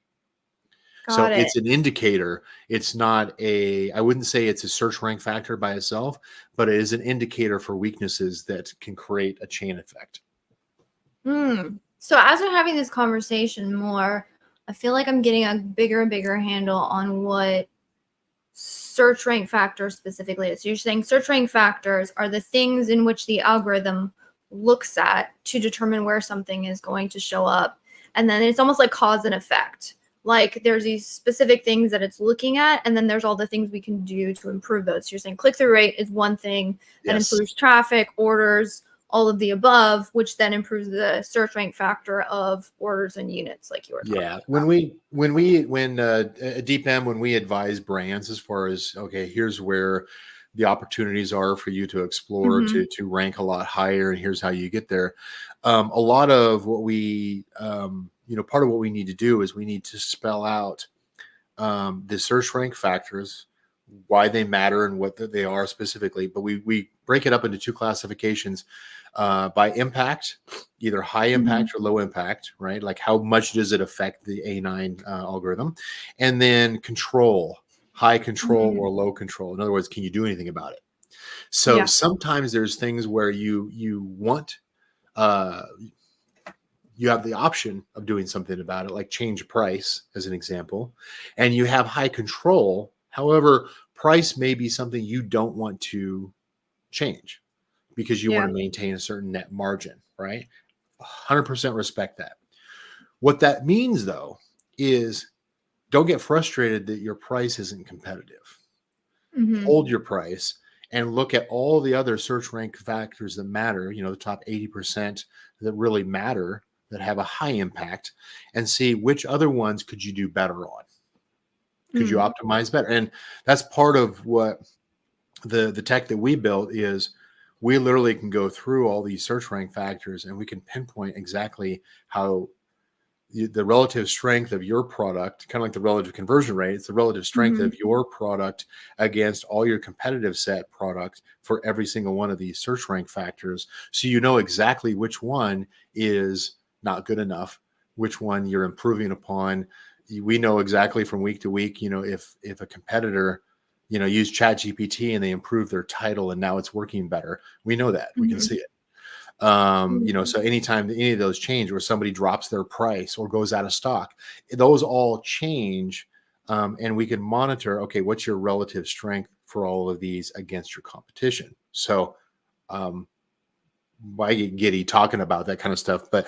[SPEAKER 2] So
[SPEAKER 1] Got it.
[SPEAKER 2] it's an indicator. It's not I wouldn't say it's a search rank factor by itself, but it is an indicator for weaknesses that can create a chain effect.
[SPEAKER 1] So as we're having this conversation more, I feel like I'm getting a bigger and bigger handle on what search rank factors specifically is. So you're saying search rank factors are the things in which the algorithm looks at to determine where something is going to show up. And then it's almost like cause and effect. Like there's these specific things that it's looking at, and then there's all the things we can do to improve those. So you're saying click-through rate is one thing that
[SPEAKER 2] Yes.
[SPEAKER 1] improves traffic, orders, all of the above, which then improves the search rank factor of orders and units, like you were talking
[SPEAKER 2] Yeah,
[SPEAKER 1] about.
[SPEAKER 2] at DeepM, when we advise brands as far as, okay, here's where the opportunities are for you to explore
[SPEAKER 1] Mm-hmm.
[SPEAKER 2] to rank a lot higher, and here's how you get there. A lot of what part of what we need to do is we need to spell out the search rank factors, why they matter and what they are specifically. But we break it up into two classifications by impact, either high impact or low impact, right? Like how much does it affect the A9 algorithm? And then control, high control or low control. In other words, can you do anything about it? So sometimes there's things where you want you have the option of doing something about it, like change price as an example, and you have high control. However, price may be something you don't want to change because you want to maintain a certain net margin, right? 100% respect that. What that means, though, is don't get frustrated that your price isn't competitive. Hold your price and look at all the other search rank factors that matter, the top 80% that really matter, that have a high impact, and see which other ones could you do better on. Could you optimize better? And that's part of what the tech that we built is. We literally can go through all these search rank factors and we can pinpoint exactly how the relative strength of your product, kind of like the relative conversion rate, it's the relative strength of your product against all your competitive set products for every single one of these search rank factors. So you know exactly which one is not good enough, which one you're improving upon. We know exactly from week to week, if a competitor, use ChatGPT and they improve their title and now it's working better. We know that. We can see it. So anytime any of those change, or somebody drops their price or goes out of stock, those all change. And we can monitor, okay, what's your relative strength for all of these against your competition? So, why get giddy talking about that kind of stuff? But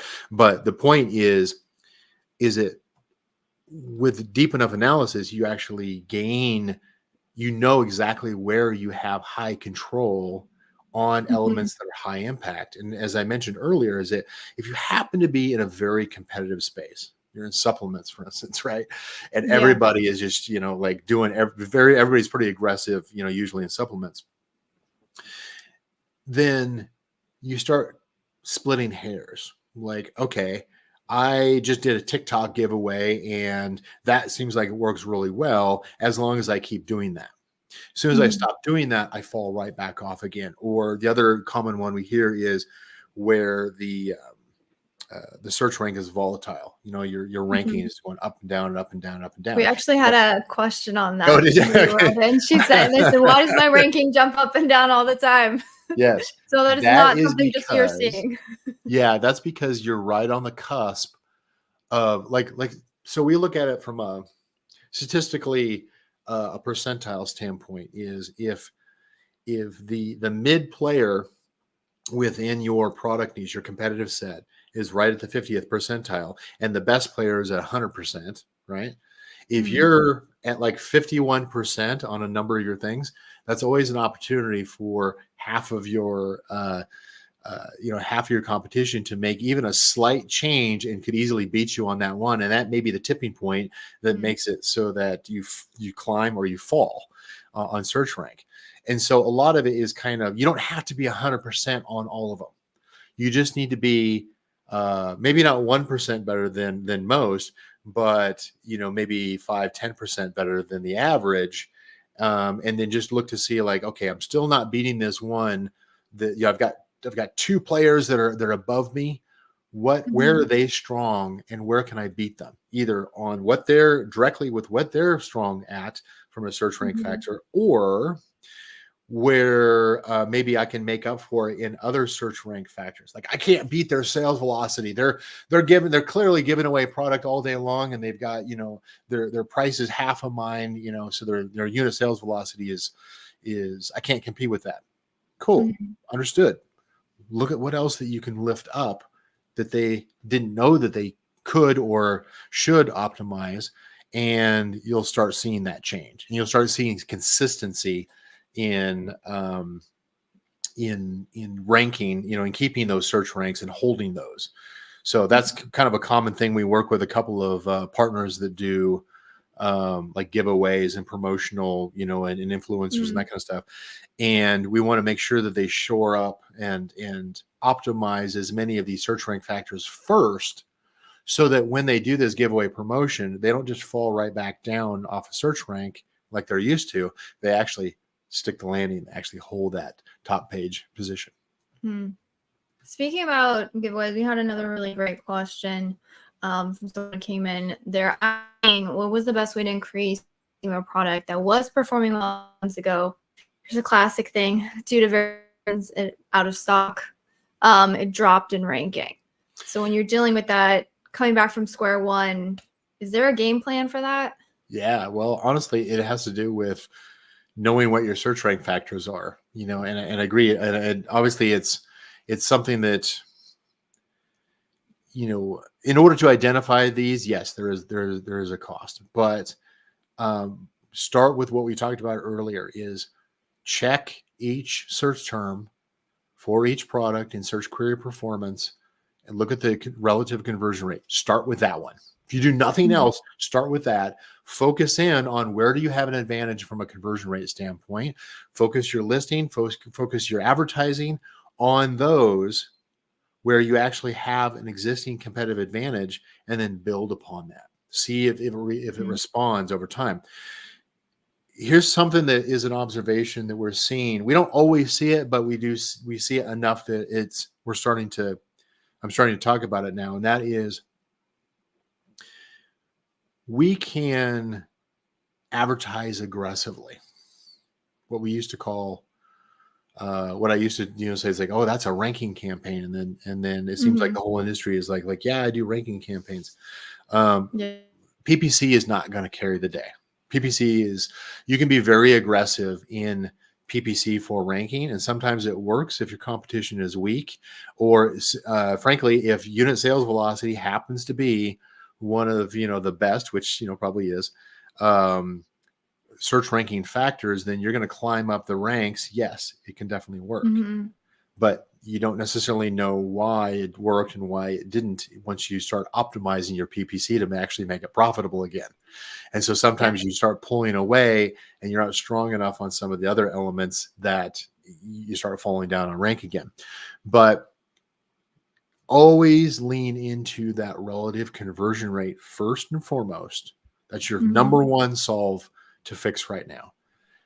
[SPEAKER 2] the point is it with deep enough analysis, you actually gain, exactly where you have high control on elements that are high impact. And as I mentioned earlier, is that if you happen to be in a very competitive space, you're in supplements, for instance, right? And everybody is just, like doing everybody's pretty aggressive, usually in supplements. Then you start splitting hairs. Like, okay, I just did a TikTok giveaway and that seems like it works really well as long as I keep doing that. As soon as I stop doing that, I fall right back off again. Or the other common one we hear is where the search rank is volatile. Your ranking is going up and down and up and down and up and down.
[SPEAKER 1] We actually had a question on that.
[SPEAKER 2] Oh, did you? Okay.
[SPEAKER 1] And they said, why does my ranking jump up and down all the time?
[SPEAKER 2] Yes.
[SPEAKER 1] So that is not something just you're seeing.
[SPEAKER 2] Yeah, that's because you're right on the cusp of so we look at it from a statistically a percentile standpoint is if the mid player within your product niche, your competitive set, is right at the 50th percentile and the best player is at 100%, right? If you're at like 51% on a number of your things, that's always an opportunity for half of your half of your competition to make even a slight change and could easily beat you on that one. And that may be the tipping point that makes it so that you climb or you fall on search rank. And so a lot of it is kind of, you don't have to be 100% on all of them. You just need to be maybe not 1% better than most, but maybe 5-10% better than the average. And then just look to see like, okay, I'm still not beating this one that I've got two players that are above me. Where are they strong and where can I beat them? Either on what they're directly with what they're strong at from a search rank factor, or where maybe I can make up for it in other search rank factors. Like I can't beat their sales velocity. They're clearly giving away product all day long, and they've got their price is half of mine. So their unit sales velocity is I can't compete with that. Cool, understood. Look at what else that you can lift up that they didn't know that they could or should optimize, and you'll start seeing that change, and you'll start seeing consistency in ranking, and keeping those search ranks and holding those. So that's kind of a common thing. We work with a couple of partners that do like giveaways and promotional, and influencers and that kind of stuff. And we want to make sure that they shore up and optimize as many of these search rank factors first, so that when they do this giveaway promotion, they don't just fall right back down off a search rank like they're used to, they actually stick the landing and actually hold that top page position.
[SPEAKER 1] Speaking about giveaways, we had another really great question from someone who came in. They're asking, what was the best way to increase a product that was performing well months ago? Here's a classic thing. Due to variance out of stock, it dropped in ranking. So when you're dealing with that, coming back from square one, is there a game plan for that?
[SPEAKER 2] Yeah, well, honestly, it has to do with knowing what your search rank factors are, and I agree. And obviously it's something that, in order to identify these, yes, there is a cost, but start with what we talked about earlier is check each search term for each product in search query performance and look at the relative conversion rate. Start with that one. If you do nothing else, start with that. Focus in on where do you have an advantage from a conversion rate standpoint. Focus your listing, focus your advertising on those where you actually have an existing competitive advantage, and then build upon that. See if it responds over time. Here's something that is an observation that we're seeing. We don't always see it, but we see it enough that I'm starting to talk about it now. And that is, we can advertise aggressively. What we used to call, what I used to say is like, oh, that's a ranking campaign. And then it seems like the whole industry is like, yeah, I do ranking campaigns. PPC is not going to carry the day. PPC is, you can be very aggressive in PPC for ranking, and sometimes it works if your competition is weak, or frankly, if unit sales velocity happens to be one of the best, which probably is, search ranking factors, then you're going to climb up the ranks. Yes, it can definitely work, but you don't necessarily know why it worked and why it didn't once you start optimizing your PPC to actually make it profitable again. And so sometimes you start pulling away and you're not strong enough on some of the other elements that you start falling down on rank again. But always lean into that relative conversion rate first and foremost. That's your number one solve to fix right now.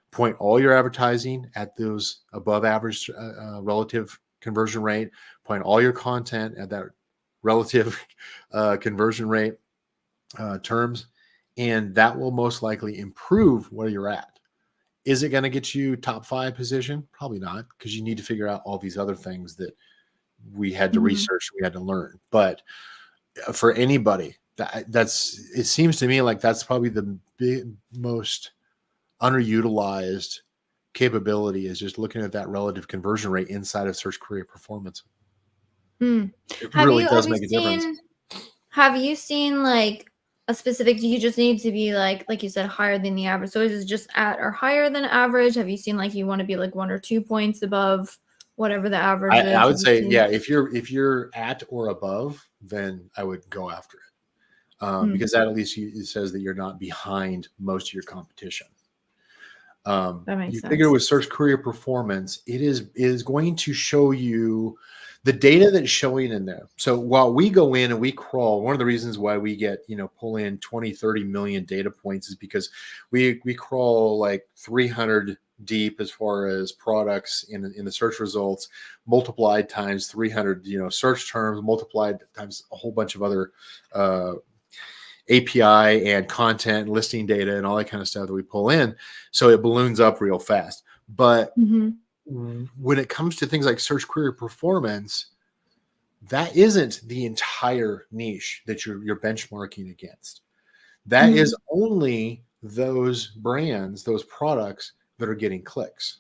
[SPEAKER 2] Point all your advertising at those above average relative conversion rate. Point all your content at that relative conversion rate terms, and that will most likely improve where you're at. Is it going to get you top 5 position? Probably not, because you need to figure out all these other things that we had to research, we had to learn. But for anybody, it seems to me like that's probably the most underutilized capability, is just looking at that relative conversion rate inside of search query performance. It really does make a difference.
[SPEAKER 1] Have you seen like a specific, do you just need to be like you said, higher than the average? So is it just at or higher than average? Have you seen like you want to be like 1 or 2 points above whatever the average is?
[SPEAKER 2] I would say, yeah, if you're at or above, then I would go after it, because that at least it says that you're not behind most of your competition. That makes sense. Figure with search query performance, it is going to show you the data that's showing in there. So while we go in and we crawl, one of the reasons why we get, pull in 20, 30 million data points is because we crawl like 300 deep as far as products in the search results, multiplied times 300, search terms, multiplied times a whole bunch of other API and content, listing data, and all that kind of stuff that we pull in. So it balloons up real fast. But when it comes to things like search query performance, that isn't the entire niche that you're benchmarking against. That is only those brands, those products that are getting clicks.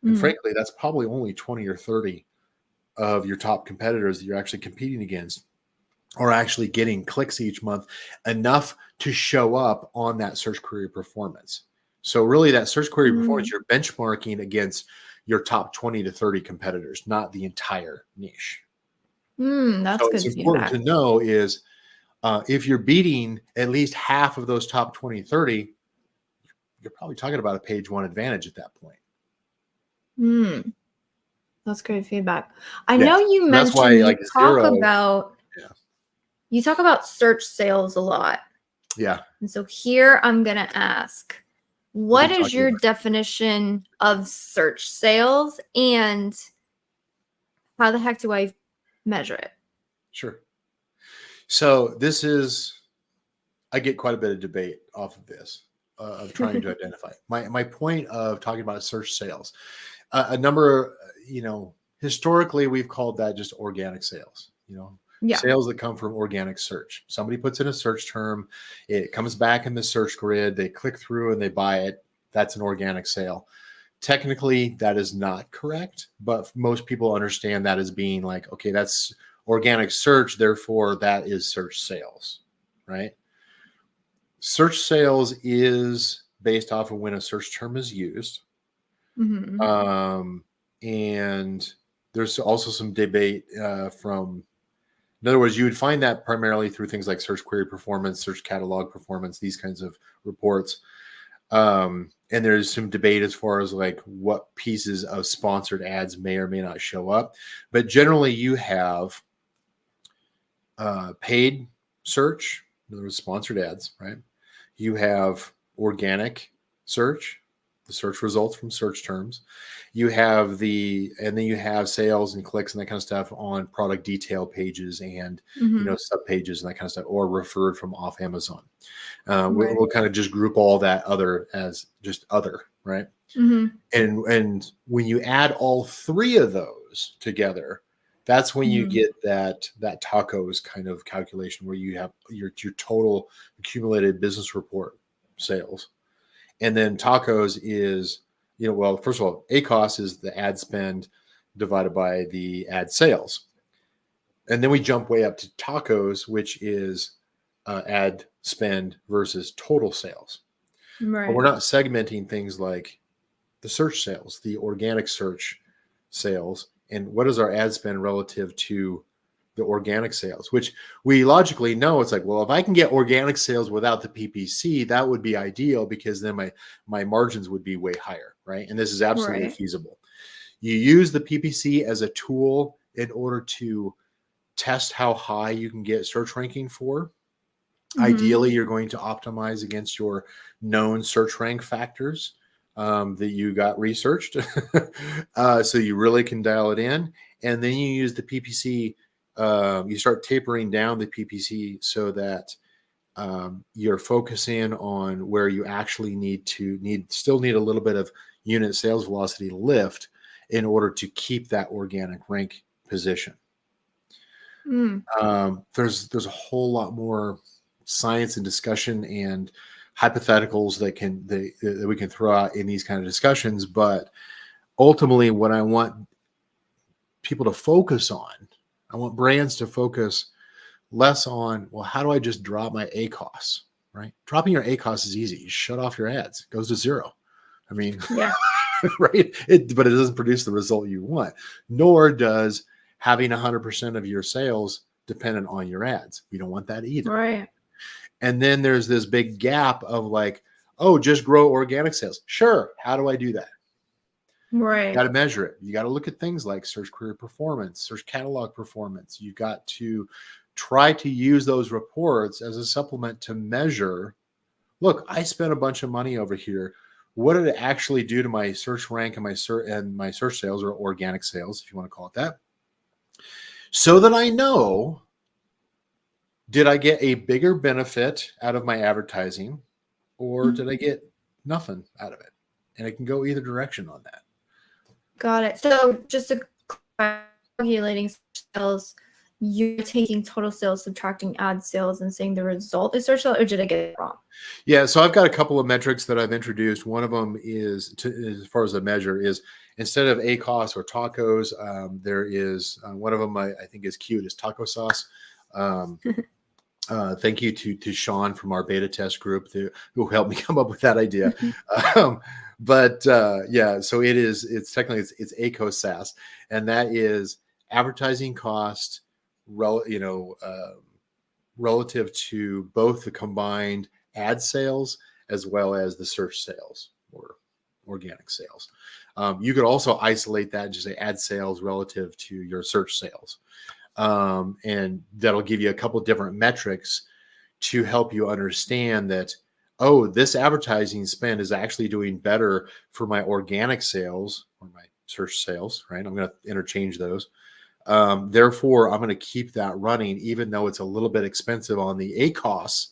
[SPEAKER 2] And frankly, that's probably only 20 or 30 of your top competitors that you're actually competing against are actually getting clicks each month, enough to show up on that search query performance. So really that search query performance, you're benchmarking against your top 20 to 30 competitors, not the entire niche.
[SPEAKER 1] That's
[SPEAKER 2] so
[SPEAKER 1] good.
[SPEAKER 2] It's important to know is if you're beating at least half of those top 20, 30, you're probably talking about a page 1 advantage at that point.
[SPEAKER 1] That's great feedback. I know you mentioned, that's why, like, you talk about search sales a lot.
[SPEAKER 2] Yeah.
[SPEAKER 1] And so here I'm going to ask, what is
[SPEAKER 2] talking
[SPEAKER 1] your
[SPEAKER 2] about.
[SPEAKER 1] definition of search sales, and how the heck do I measure it?
[SPEAKER 2] Sure. So I get quite a bit of debate off of this, of trying to identify. My point of talking about search sales, a number, historically we've called that just organic sales,
[SPEAKER 1] Yeah.
[SPEAKER 2] sales that come from organic search. Somebody puts in a search term, it comes back in the search grid, they click through and they buy it. That's an organic sale. Technically, that is not correct, but most people understand that as being like, okay, that's organic search, therefore that is search sales, right? Search sales is based off of when a search term is used. And there's also some debate in other words, you would find that primarily through things like search query performance, search catalog performance, these kinds of reports. And there's some debate as far as like what pieces of sponsored ads may or may not show up. But generally you have paid search, in other words, sponsored ads, right? You have organic search, the search results from search terms. You have and then you have sales and clicks and that kind of stuff on product detail pages and, sub pages and that kind of stuff, or referred from off Amazon. We'll kind of just group all that other as just other, right? And when you add all three of those together, that's when you get that tacos kind of calculation where you have your total accumulated business report sales. And then tacos is, well, first of all, ACOS is the ad spend divided by the ad sales. And then we jump way up to tacos, which is ad spend versus total sales.
[SPEAKER 1] Right.
[SPEAKER 2] But we're not segmenting things like the search sales, the organic search sales, and what is our ad spend relative to the organic sales, which we logically know it's like, well, if I can get organic sales without the PPC, that would be ideal because then my margins would be way higher, right? And this is absolutely feasible. You use the PPC as a tool in order to test how high you can get search ranking for. Ideally, you're going to optimize against your known search rank factors that you got researched. So you really can dial it in. And then you use the PPC. You start tapering down the PPC so that you're focusing on where you actually still need a little bit of unit sales velocity lift in order to keep that organic rank position. There's a whole lot more science and discussion and hypotheticals that we can throw out in these kind of discussions, but ultimately what I want people to focus on, I want brands to focus less on, well, how do I just drop my ACOS, right? Dropping your ACOS is easy. You shut off your ads, it goes to zero. I mean, right? But it doesn't produce the result you want, nor does having 100% of your sales dependent on your ads. We don't want that either.
[SPEAKER 1] Right.
[SPEAKER 2] And then there's this big gap of like, oh, just grow organic sales. Sure. How do I do that?
[SPEAKER 1] Right.
[SPEAKER 2] You got to measure it. You got to look at things like search query performance, search catalog performance. You got to try to use those reports as a supplement to measure, look, I spent a bunch of money over here. What did it actually do to my search rank and my search sales, or organic sales, if you want to call it that? So that I know, did I get a bigger benefit out of my advertising, or did I get nothing out of it? And it can go either direction on that.
[SPEAKER 1] Got it. So just calculating sales, you're taking total sales, subtracting ad sales, and saying the result is search sales, or did I get it wrong?
[SPEAKER 2] Yeah, so I've got a couple of metrics that I've introduced. One of them is, as far as a measure, is instead of ACOS or tacos, there is one of them I think is cute, is taco sauce. Thank you to Sean from our beta test group who helped me come up with that idea. Yeah, so it's technically it's ACOS SaaS, and that is advertising cost, relative to both the combined ad sales as well as the search sales or organic sales. You could also isolate that and just say ad sales relative to your search sales. And that'll give you a couple of different metrics to help you understand that, oh, this advertising spend is actually doing better for my organic sales or my search sales, right? I'm going to interchange those. Therefore, I'm going to keep that running, even though it's a little bit expensive on the ACOS.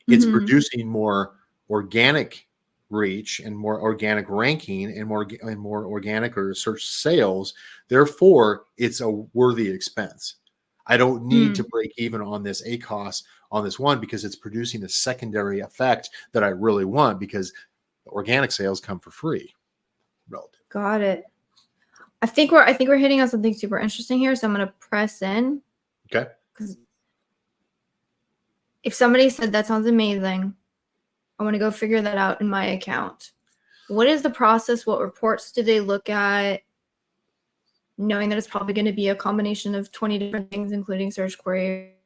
[SPEAKER 2] It's producing more organic reach and more organic ranking and more organic or search sales. Therefore, it's a worthy expense. I don't need to break even on this ACOS on this one because it's producing the secondary effect that I really want, because the organic sales come for free. Relative.
[SPEAKER 1] Got it. I think we're hitting on something super interesting here, so I'm going to press in.
[SPEAKER 2] Okay.
[SPEAKER 1] Because if somebody said that sounds amazing, I want to go figure that out in my account. What is the process? What reports do they look at? Knowing that it's probably going to be a combination of 20 different things, including search query.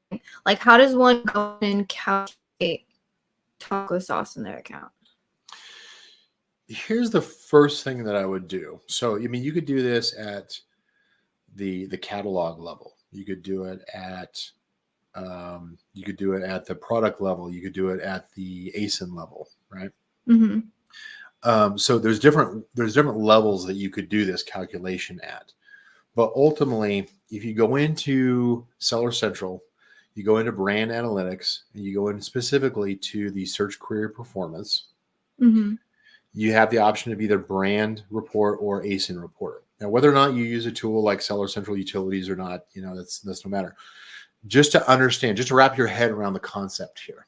[SPEAKER 1] Like, how does one go and calculate taco sauce in their account?
[SPEAKER 2] Here's the first thing that I would do. So, I mean, you could do this at the catalog level. You could do it at the product level. You could do it at the ASIN level, right? So there's different levels that you could do this calculation at. But ultimately, if you go into Seller Central, you go into brand analytics, and you go in specifically to the search query performance, you have the option of either brand report or ASIN report. Now, whether or not you use a tool like Seller Central Utilities or not, that's no matter. Just to understand, just to wrap your head around the concept here.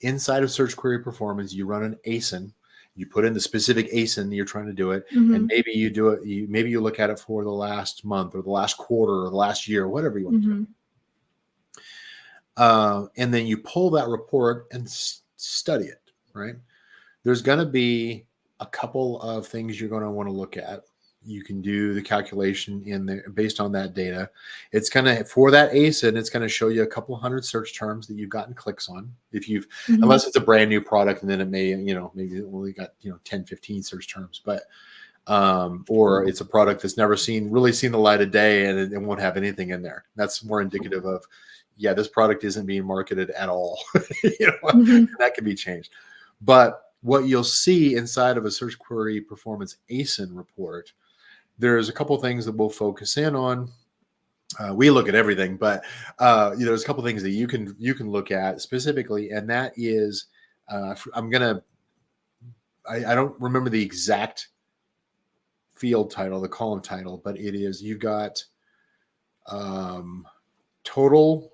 [SPEAKER 2] Inside of search query performance, you run an ASIN. You put in the specific ASIN that you're trying to do it, and maybe you do it. Maybe you look at it for the last month or the last quarter or the last year, whatever you want to do. And then you pull that report and study it, right? There's going to be a couple of things you're going to want to look at. You can do the calculation in there based on that data. It's going to, for that ASIN, it's going to show you a couple hundred search terms that you've gotten clicks on. If you've, unless it's a brand new product, and then it may, maybe it only got, 10, 15 search terms, but, or it's a product that's never really seen the light of day, and it won't have anything in there. That's more indicative of, yeah, this product isn't being marketed at all. That can be changed. But what you'll see inside of a search query performance ASIN report, there's a couple things that we'll focus in on. We look at everything, but there's a couple things that you can look at specifically, and that is, I don't remember the exact field title, the column title, but it is, you've got total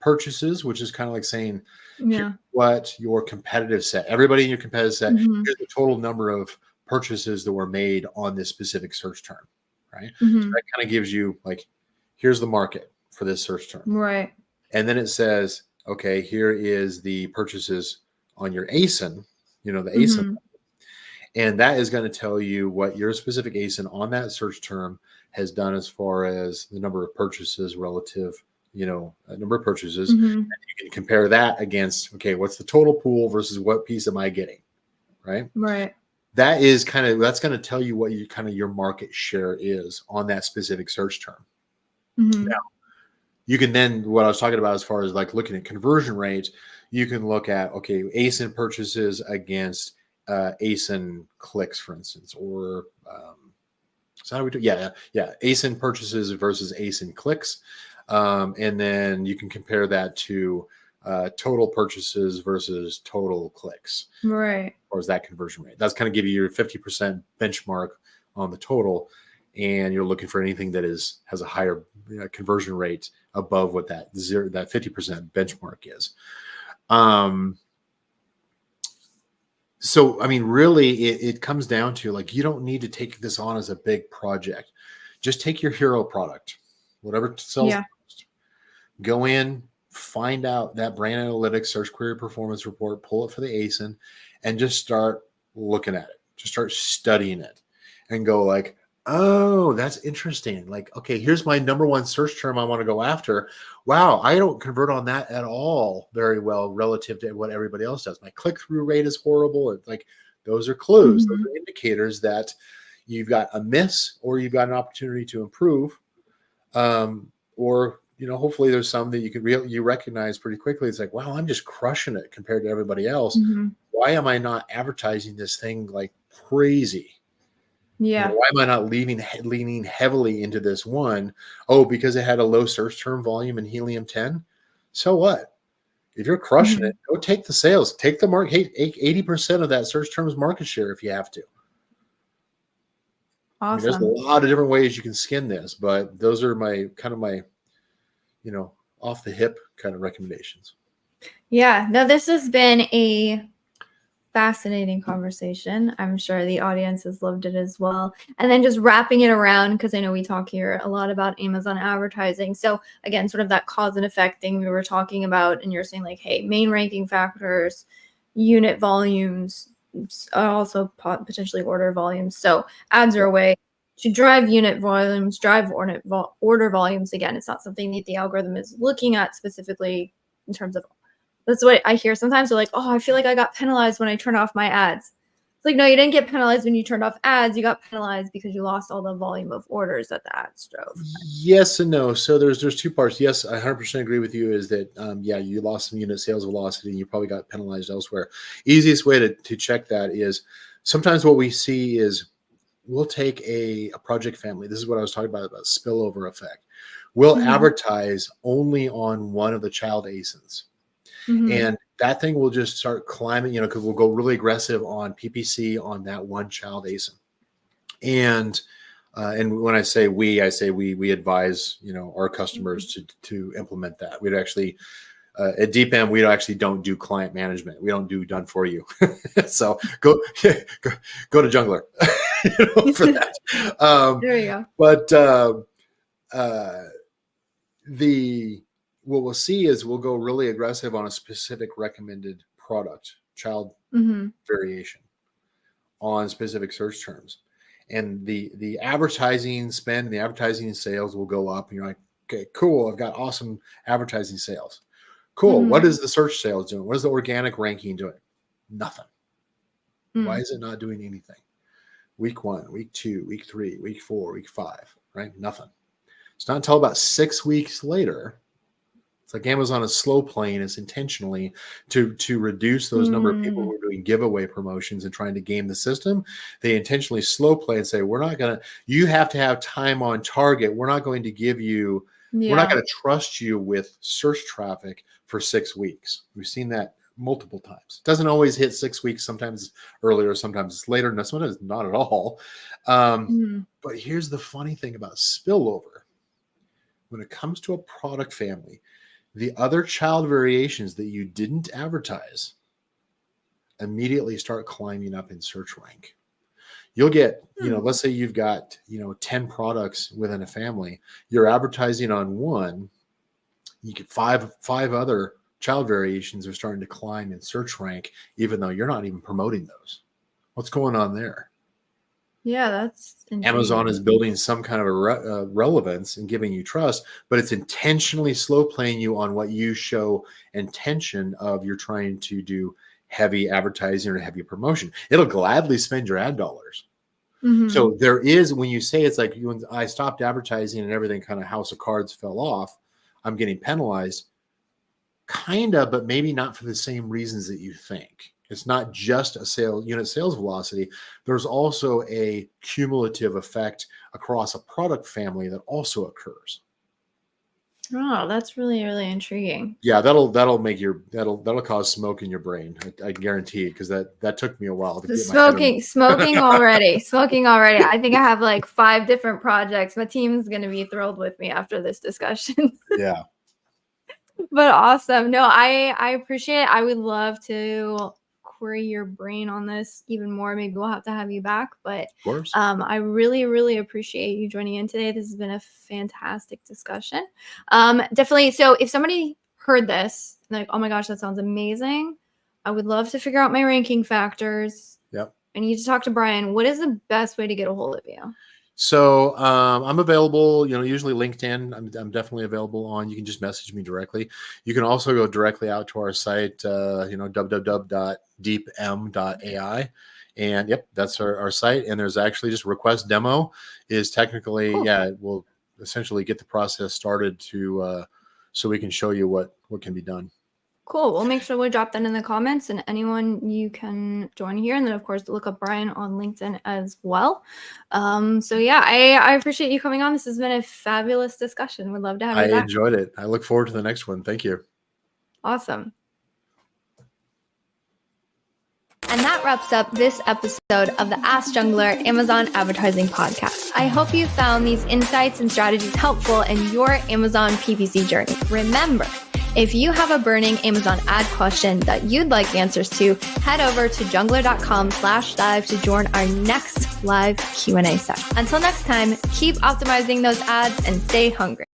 [SPEAKER 2] purchases, which is kind of like saying, what your competitive set, everybody in your competitive set, here's the total number of purchases that were made on this specific search term, right? So that kind of gives you like, here's the market for this search term.
[SPEAKER 1] Right.
[SPEAKER 2] And then it says, okay, here is the purchases on your ASIN, the ASIN. And that is going to tell you what your specific ASIN on that search term has done as far as the number of purchases relative, number of purchases. And you can compare that against, okay, what's the total pool versus what piece am I getting? Right.
[SPEAKER 1] Right.
[SPEAKER 2] That's going to tell you what your market share is on that specific search term. Now, you can then, what I was talking about as far as like looking at conversion rates, you can look at, okay, ASIN purchases against ASIN clicks, for instance, or so how do we do? Yeah. ASIN purchases versus ASIN clicks. And then you can compare that to total purchases versus total clicks.
[SPEAKER 1] Right.
[SPEAKER 2] Or is that conversion rate? That's kind of give you your 50% benchmark on the total, and you're looking for anything that has a higher conversion rate above what that 50% benchmark is. So, I mean, really, it comes down to, like, you don't need to take this on as a big project. Just take your hero product, whatever sells. Go in, find out that brand analytics search query performance report, pull it for the ASIN, and just start looking at it. Just start studying it and go like, oh, that's interesting. Like, okay, here's my number one search term I want to go after. Wow, I don't convert on that at all very well relative to what everybody else does. My click-through rate is horrible. It's like, those are clues. Those are indicators that you've got a miss or you've got an opportunity to improve. Or, hopefully there's some that you recognize pretty quickly. It's like, wow, I'm just crushing it compared to everybody else. why am I not advertising this thing like crazy?
[SPEAKER 1] Yeah.
[SPEAKER 2] Why am I not leaning heavily into this one? Oh, because it had a low search term volume in helium-10. So what? If you're crushing it, go take the sales, take the market, 80% of that search terms market share if you have to.
[SPEAKER 1] Awesome.
[SPEAKER 2] I mean, there's a lot of different ways you can skin this, but those are my off the hip kind of recommendations.
[SPEAKER 1] Yeah. No, this has been a fascinating conversation. I'm sure the audience has loved it as well. And then just wrapping it around, because I know we talk here a lot about Amazon advertising. So again, sort of that cause and effect thing we were talking about, and you're saying like, hey, main ranking factors, unit volumes, also potentially order volumes. So ads are a way to drive unit volumes, drive order volumes. Again, it's not something that the algorithm is looking at specifically in terms of. That's what I hear sometimes. They're like, oh, I feel like I got penalized when I turned off my ads. It's like, no, you didn't get penalized when you turned off ads. You got penalized because you lost all the volume of orders that the ads drove.
[SPEAKER 2] Yes and no. So there's two parts. Yes, I 100% agree with you is that, you lost some unit sales velocity and you probably got penalized elsewhere. Easiest way to check that is sometimes what we see is we'll take a project family. This is what I was talking about spillover effect. We'll advertise only on one of the child ASINs. And that thing will just start climbing, because we'll go really aggressive on PPC on that one child ASIN. And when I say we advise, our customers to implement that. We'd actually, at DeepM, we actually don't do client management. We don't do done for you. So go to Junglr for that.
[SPEAKER 1] There you go.
[SPEAKER 2] But what we'll see is we'll go really aggressive on a specific recommended product, child variation on specific search terms. And the advertising spend and the advertising sales will go up. And you're like, okay, cool. I've got awesome advertising sales. Cool. What is the search sales doing? What is the organic ranking doing? Nothing. Why is it not doing anything? Week 1, week 2, week 3, week 4, week 5, right? Nothing. It's not until about 6 weeks later. It's like Amazon is slow playing us intentionally to reduce those number of people who are doing giveaway promotions and trying to game the system. They intentionally slow play and say, you have to have time on target. We're not going to give you, we're not going to trust you with search traffic for 6 weeks. We've seen that multiple times. It doesn't always hit 6 weeks. Sometimes it's earlier, sometimes it's later, and sometimes not at all. But here's the funny thing about spillover. When it comes to a product family, the other child variations that you didn't advertise immediately start climbing up in search rank. You'll get, let's say you've got, 10 products within a family. You're advertising on one. You get five other child variations are starting to climb in search rank, even though you're not even promoting those. What's going on there?
[SPEAKER 1] Yeah, that's intriguing.
[SPEAKER 2] Amazon is building some kind of a relevance and giving you trust, but it's intentionally slow playing you on what you show intention of you're trying to do heavy advertising or heavy promotion. It'll gladly spend your ad dollars. So there is, when you say it's like when I stopped advertising and everything kind of house of cards fell off, I'm getting penalized. Kind of, but maybe not for the same reasons that you think. It's not just a unit sales velocity. There's also a cumulative effect across a product family that also occurs.
[SPEAKER 1] Oh, that's really, really intriguing.
[SPEAKER 2] Yeah, that'll make that'll cause smoke in your brain. I guarantee it, because that took me a while to get
[SPEAKER 1] smoking already. Smoking already. I think I have like 5 different projects. My team's gonna be thrilled with me after this discussion.
[SPEAKER 2] Yeah.
[SPEAKER 1] But awesome. No, I appreciate it. I would love to query your brain on this even more. Maybe we'll have to have you back. But
[SPEAKER 2] of course.
[SPEAKER 1] I really, really appreciate you joining in today. This has been a fantastic discussion. Definitely. So if somebody heard this, like, oh my gosh, that sounds amazing, I would love to figure out my ranking factors.
[SPEAKER 2] Yep.
[SPEAKER 1] I need to talk to Brian. What is the best way to get a hold of you?
[SPEAKER 2] So I'm available, usually LinkedIn. I'm definitely available on. You can just message me directly. You can also go directly out to our site, www.DeepM.AI. And yep, that's our site. And there's actually just request demo is technically, cool. Yeah, it will essentially get the process started so we can show you what can be done.
[SPEAKER 1] Cool. We'll make sure we drop that in the comments, and anyone you can join here. And then, of course, look up Brian on LinkedIn as well. So yeah, I appreciate you coming on. This has been a fabulous discussion. Would love to have you
[SPEAKER 2] I
[SPEAKER 1] back.
[SPEAKER 2] enjoyed it. I look forward to the next one. Thank you.
[SPEAKER 1] Awesome. And that wraps up this episode of the Ask Junglr Amazon Advertising Podcast. I hope you found these insights and strategies helpful in your Amazon PPC journey. Remember, if you have a burning Amazon ad question that you'd like answers to, head over to junglr.com/live to join our next live Q&A session. Until next time, keep optimizing those ads and stay hungry.